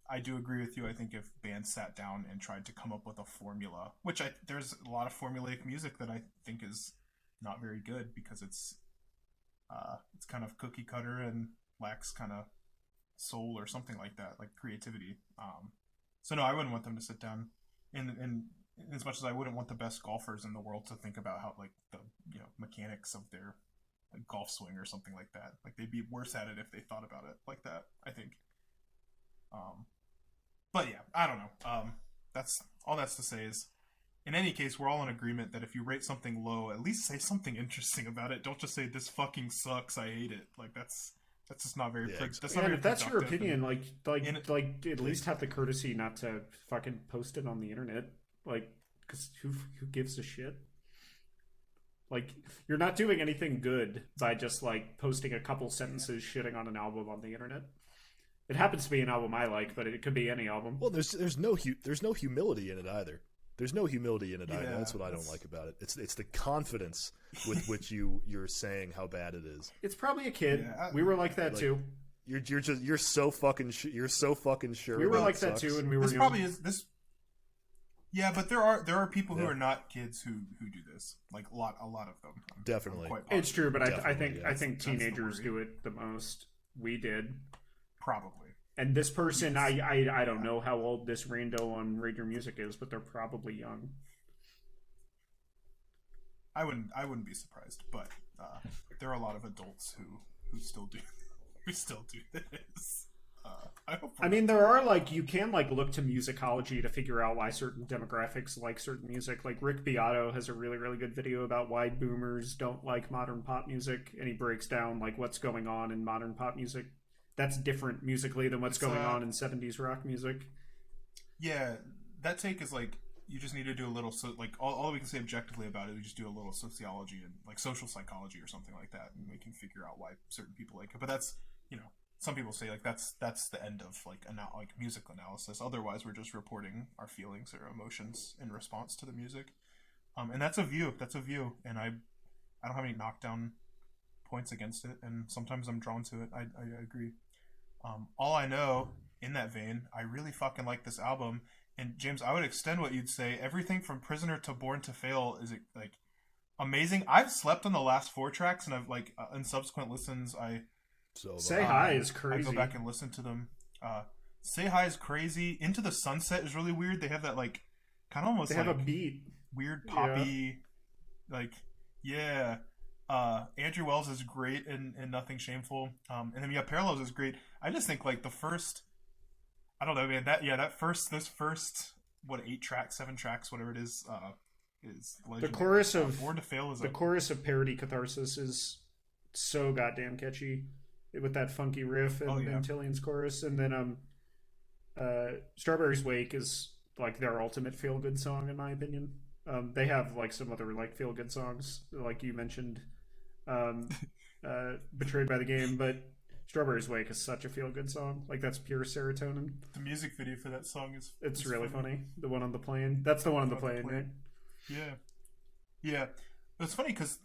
I do agree with you. I think if bands sat down and tried to come up with a formula, which there's a lot of formulaic music that I think is not very good because it's kind of cookie cutter and lacks kind of soul or something like that, like creativity. So no, I wouldn't want them to sit down and as much as I wouldn't want the best golfers in the world to think about how like the mechanics of their like, golf swing or something like that. Like they'd be worse at it if they thought about it like that, I think. But yeah, I don't know. That's all that's to say is in any case, we're all in agreement that if you rate something low, at least say something interesting about it. Don't just say this fucking sucks, I hate it. Like that's just not very. If that's your opinion, like at least have the courtesy not to fucking post it on the internet. Like, because who gives a shit? Like, you're not doing anything good by just like posting a couple sentences shitting on an album on the internet. It happens to be an album I like, but it could be any album. Well, there's no humility in it either. There's no humility in it. Yeah, That's what I don't like about it. It's the confidence with which you're saying how bad it is. It's probably a kid. Yeah, We were like that too. You're so fucking sure. We were like sucks. that too, and we were. This young. probably is this. Yeah, but there are people who are not kids who do this. Like a lot of them. Definitely. It's true, but I Definitely, think the teenagers worry. do it the most. We did. Probably. And this person, I don't know how old this rando on Radio Music is, but they're probably young. I wouldn't be surprised, but there are a lot of adults who still do this. I mean, there are like you can like look to musicology to figure out why certain demographics like certain music. Like Rick Beato has a really really good video about why boomers don't like modern pop music, and he breaks down like what's going on in modern pop music that's different musically than what's going on in 70s rock music. Yeah, that take is like you just need to do a little like all we can say objectively about it. We just do a little sociology and like social psychology or something like that, and we can figure out why certain people like it. But that's some people say like that's the end of like music analysis. Otherwise, we're just reporting our feelings or emotions in response to the music. And that's a view. And I don't have any knockdown points against it. And sometimes I'm drawn to it. I agree. All I know, in that vein, I really fucking like this album. And James, I would extend what you'd say. Everything from Prisoner to Born to Fail is like amazing. I've slept on the last 4 tracks, and I've like in subsequent listens, Say Hi is crazy. I go back and listen to them. Say Hi is crazy. Into the Sunset is really weird. They have that like kind of almost they have a beat, weird poppy, Andrew Wells is great in Nothing Shameful. And then Parallels is great. I just think like the first, I don't know, man. This first 8 tracks, 7 tracks, whatever it is legendary. The chorus of Born to Fail is chorus of Parody Catharsis is so goddamn catchy with that funky riff and Tillian's chorus, and then Strawberry's Wake is like their ultimate feel good song in my opinion. They have like some other like feel good songs like you mentioned, Betrayed by the Game, but Strawberry's Wake is such a feel good song. Like that's pure serotonin. The music video for that song is really funny. The one on the plane. That's the one on the plane, right? Yeah. It's funny because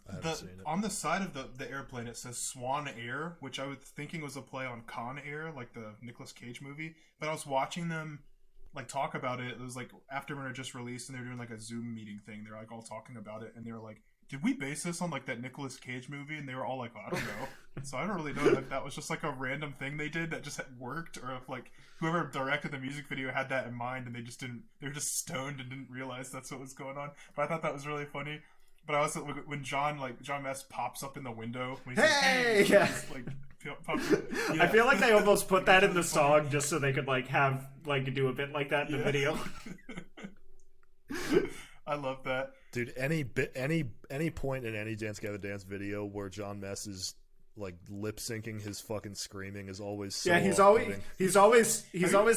on the side of the airplane it says Swan Air, which I was thinking was a play on Con Air, like the Nicolas Cage movie. But I was watching them like talk about it. It was like Afterburner just released, and they're doing like a Zoom meeting thing. They're like all talking about it, and they were like, "Did we base this on like that Nicolas Cage movie?" And they were all like, "I don't know." So I don't really know if that was just like a random thing they did that just had worked, or if like whoever directed the music video had that in mind, and they were just stoned and didn't realize that's what was going on. But I thought that was really funny. But I also when John Mess pops up in the window. When he says, hey, yeah. I feel like they almost put that in the song just so they could like have like do a bit like that in the video. I love that, dude. Any point in any Dance Gavin Dance video where John Mess is like lip syncing his fucking screaming is always so he's always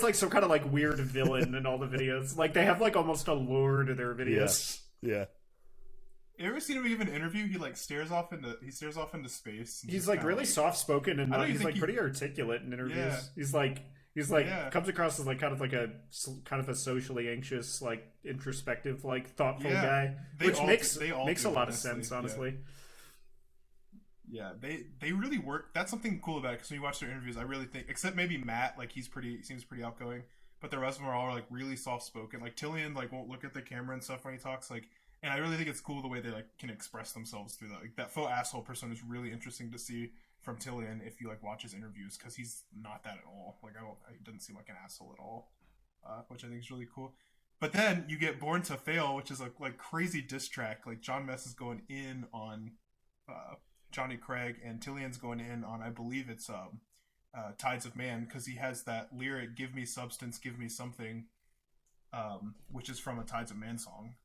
like some kind of like weird villain in all the videos. Like they have like almost a lore to their videos. Yeah. You ever seen him give an interview? He like stares off into space. He's like really soft spoken and he's like pretty articulate in interviews. Yeah. He's like comes across as like kind of a socially anxious, like introspective, like thoughtful guy, which makes a lot of sense, honestly. Yeah, they really work. That's something cool about it because when you watch their interviews, I really think, except maybe Matt, like seems pretty outgoing, but the rest of them are all like really soft spoken. Like Tillian, like won't look at the camera and stuff when he talks, like. And I really think it's cool the way they like can express themselves through that. Like that faux asshole person is really interesting to see from Tillian if you like watch his interviews because he's not that at all. Like he doesn't seem like an asshole at all, which I think is really cool. But then you get Born to Fail, which is a like crazy diss track. Like John Mess is going in on Johnny Craig, and Tillian's going in on I believe it's Tides of Man because he has that lyric "Give me substance, give me something," which is from a Tides of Man song.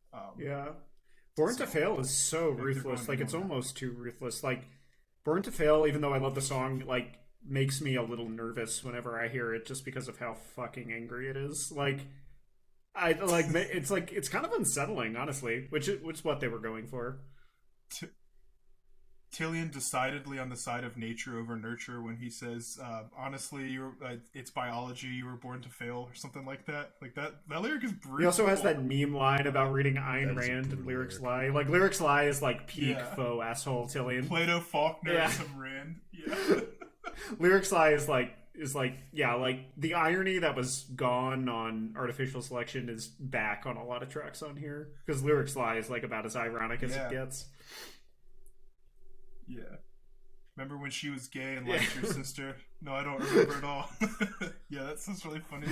Born to Fail is so ruthless. Like it's almost too ruthless. Like Born to Fail, even though I love the song, like makes me a little nervous whenever I hear it, just because of how fucking angry it is. Like it's kind of unsettling, honestly. Which is what they were going for. Tillian decidedly on the side of nature over nurture when he says, "Honestly, it's biology. You were born to fail," or something like that. Like that lyric is brutal. He also has that meme line about reading Ayn That is a Rand and brutal Lyrics lyric. Lie. Like Lyrics Lie is like peak Yeah. faux asshole Tillian. Plato, Faulkner, Yeah. and some Rand. Yeah. Lyrics Lie is like the irony that was gone on Artificial Selection is back on a lot of tracks on here because Lyrics Lie is like about as ironic as Yeah. it gets. Yeah. Remember when she was gay and liked your sister? No, I don't remember at all. Yeah, that sounds really funny.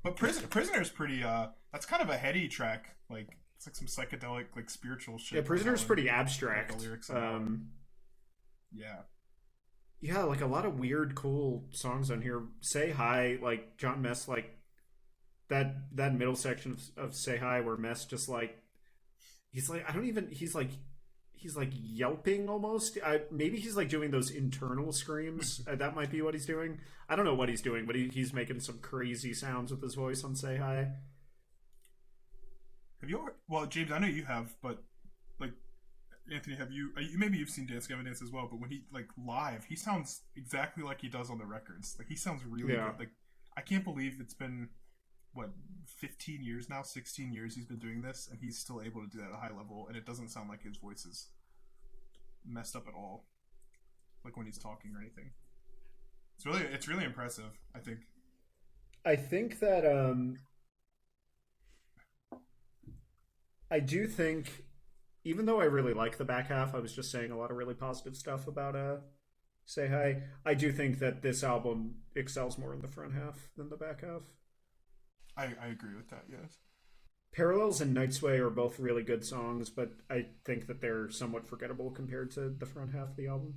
But Prisoner's pretty, that's kind of a heady track. Like, it's like some psychedelic, like, spiritual shit. Yeah, Prisoner's going on, pretty like, abstract. the lyrics and yeah. Yeah, like a lot of weird, cool songs on here. Say Hi, like John Mess, like that middle section of Say Hi where Mess just like he's like yelping almost. Maybe he's like doing those internal screams. That might be what he's doing. I don't know what he's doing, but he's making some crazy sounds with his voice on Say Hi. Have you ever, well, James, I know you have, but like Anthony, have you maybe you've seen Gavin Dance as well, but when he like live, he sounds exactly like he does on the records. Like he sounds really good. Like I can't believe it's been what 15 years now, 16 years he's been doing this and he's still able to do that at a high level and it doesn't sound like his voice is messed up at all. Like when he's talking or anything. It's really impressive, I think. I think that I do think, even though I really like the back half, I was just saying a lot of really positive stuff about Say Hi. I do think that this album excels more in the front half than the back half. I agree with that, yes. Parallels and Night Sway are both really good songs, but I think that they're somewhat forgettable compared to the front half of the album.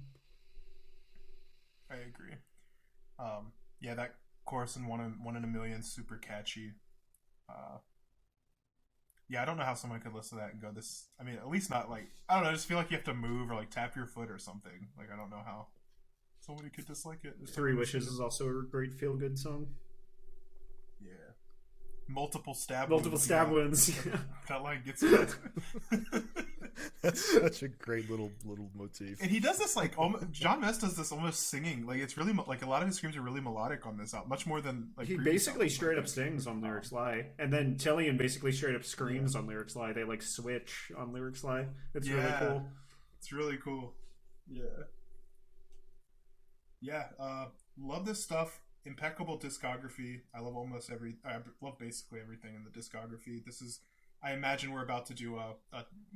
I agree. Yeah, that chorus in One in a Million is super catchy. Yeah, I don't know how someone could listen to that and go this. I mean, at least not like I don't know. I just feel like you have to move or like tap your foot or something. Like I don't know how somebody could dislike it. Three Wishes is also a great feel good song. Yeah, multiple stab wounds. That line gets me. That's such a great little motif. And he does this like John Mess does this almost singing. Like it's really like a lot of his screams are really melodic on this album, much more than like he previous basically albums, straight I up think. sings on Lyrics Lie, and then Tillian basically straight up screams on Lyrics Lie. They like switch on Lyrics Lie. It's really cool. It's really cool. Yeah. Love this stuff. Impeccable discography. I love basically everything in the discography. This is, I imagine we're about to do a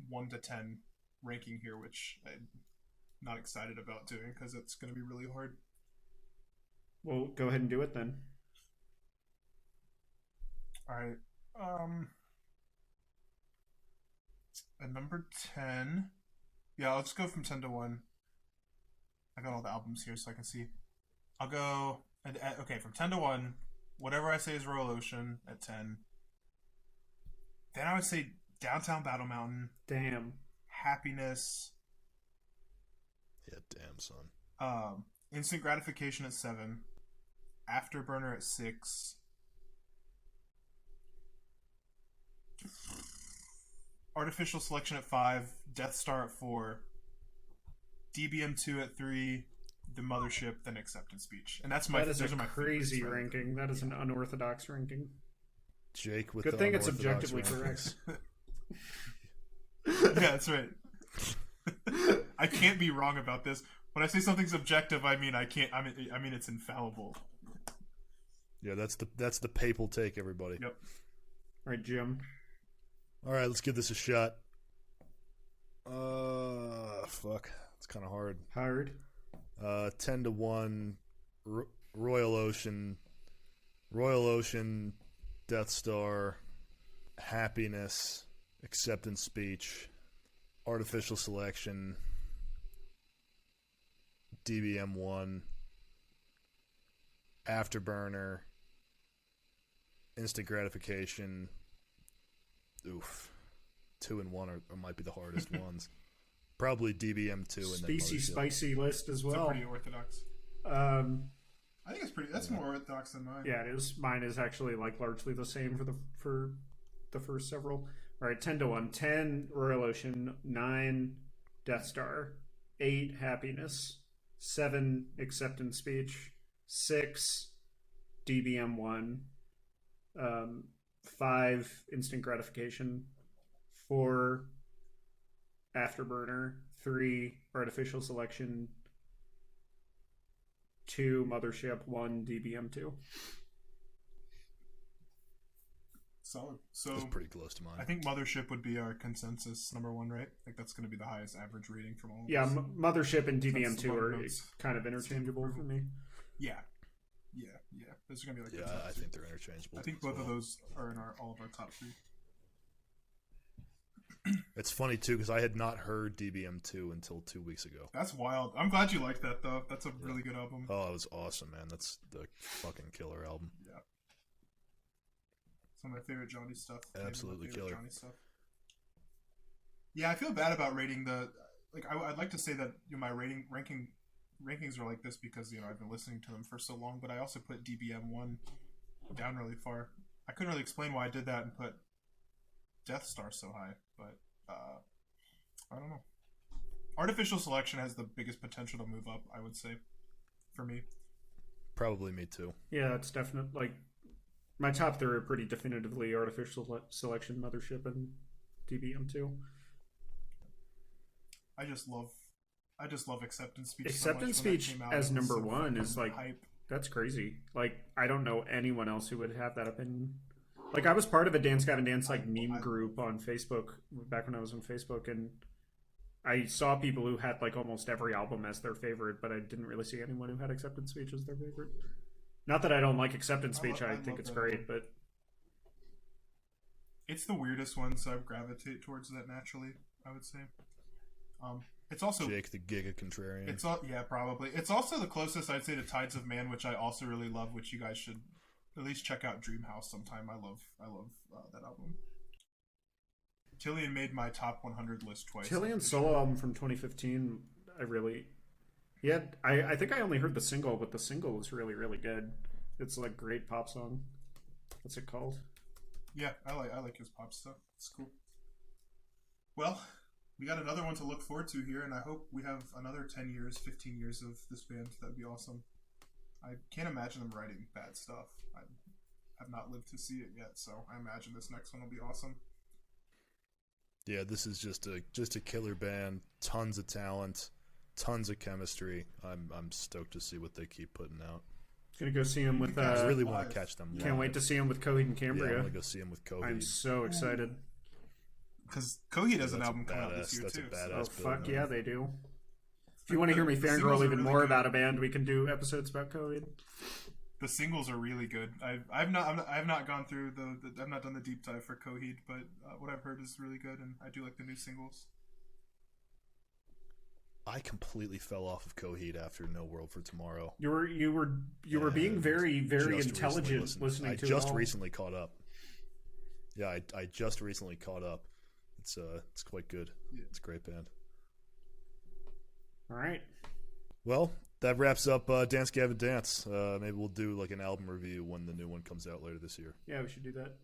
1 to 10 ranking here, which I'm not excited about doing because it's going to be really hard. Well, go ahead and do it then. All right. At number 10. Yeah, I'll just go from 10 to 1. I got all the albums here so I can see. I'll go... Okay, from 10 to 1, whatever I say is Royal Ocean at 10. Then I would say Downtown Battle Mountain. Damn. Happiness. Yeah, damn son. Instant Gratification at 7. Afterburner at 6. Artificial Selection at 5. Death Star at 4. DBM 2 at 3. The Mothership, then Acceptance Speech. And those are my crazy favorites, right? ranking. That is an unorthodox ranking. Jake with Good the thing it's unorthodox objectively rankings. correct. Yeah, that's right. I can't be wrong about this. When I say something's objective, I mean I can't. I mean it's infallible. Yeah, that's the papal take, everybody. Yep. All right, Jim. All right, let's give this a shot. Fuck, it's kind of hard. Hard. 10 to 1, Royal Ocean, Death Star, Happiness, Acceptance Speech, Artificial Selection, DBM 1, Afterburner, Instant Gratification. Oof. 2 and 1 might be the hardest ones. Probably DBM 2 and then Spicy, Mothership. spicy list as It's well. pretty orthodox. I think it's pretty. That's more orthodox than mine. Yeah, it is. Mine is actually like largely the same for the first several. All right, 10 to 1. 10 Royal Ocean, 9 Death Star, 8 happiness, 7 acceptance speech, 6 DBM1, 5 instant gratification, 4 Afterburner, 3 artificial selection, 2 Mothership, 1 DBM2. Solid. So That's pretty close to mine. I think Mothership would be our consensus number one, right? Like that's going to be the highest average rating from all of Yeah, us. Mothership and That's the DBM2 one are notes. kind of interchangeable for me. Yeah. Those are going to be like the top I two. think they're interchangeable. I think as both of well. those are in all of our top 3. It's funny too because I had not heard DBM2 until 2 weeks ago. That's wild. I'm glad you like that though. That's a really good album. Oh, it was awesome, man. That's the fucking killer album. Yeah. Some of my favorite Johnny stuff. Maybe my Absolutely favorite killer. Johnny stuff. Yeah, I feel bad about rating the. Like, I'd like to say that my rankings are like this because I've been listening to them for so long. But I also put DBM1 down really far. I couldn't really explain why I did that and put Death Star so high, but I don't know. Artificial selection has the biggest potential to move up, I would say, for me. Probably me too. Yeah, it's definitely like my top 3 are pretty definitively artificial selection, Mothership, and DBM2. I just love acceptance speech. Acceptance so much. When that speech came out, as it was number so 1 is fucking like hype. that's crazy. Like I don't know anyone else who would have that opinion. Like I was part of a Dance Gavin Dance like meme group on Facebook back when I was on Facebook, and I saw people who had like almost every album as their favorite, but I didn't really see anyone who had Acceptance Speech as their favorite. Not that I don't like Acceptance Speech, I think love it's that great, album. but It's the weirdest one, so I gravitate towards that naturally, I would say. It's also Jake the Giga Contrarian. it's all yeah, probably. It's also the closest I'd say to Tides of Man, which I also really love, which you guys should at least check out Dream House sometime. I love that album. Tillian made my top 100 list twice. Tillian's solo album from 2015, I think I only heard the single, but the single was really, really good. It's like great pop song. What's it called? Yeah, I like his pop stuff. It's cool. Well, we got another one to look forward to here, and I hope we have another 10 years, 15 years of this band. That'd be awesome. I can't imagine them writing bad stuff. I have not lived to see it yet, so I imagine this next one will be awesome. Yeah, this is just a killer band. Tons of talent, tons of chemistry. I'm stoked to see what they keep putting out. Gonna go see him with. I really live. want to catch them. Can't live. wait to see him with Coheed and Yeah, I Cambria. want to go see him with Coheed. I'm so excited. Because Coheed has an That's a album coming out this badass- year that's a too. badass- Oh That's fuck building. yeah, they do. If you want to hear me The singles fangirl are even really more good. about a band, we can do episodes about Coheed. The singles are really good. I've not gone through I've not done the deep dive for Coheed, but what I've heard is really good, and I do like the new singles. I completely fell off of Coheed after No World for Tomorrow. You were being And very, very just intelligent recently listening to I just it all. recently caught up. Yeah, I just recently caught up. It's quite good. Yeah. It's a great band. All right. Well, that wraps up Dance Gavin Dance. Maybe we'll do like an album review when the new one comes out later this year. Yeah, we should do that.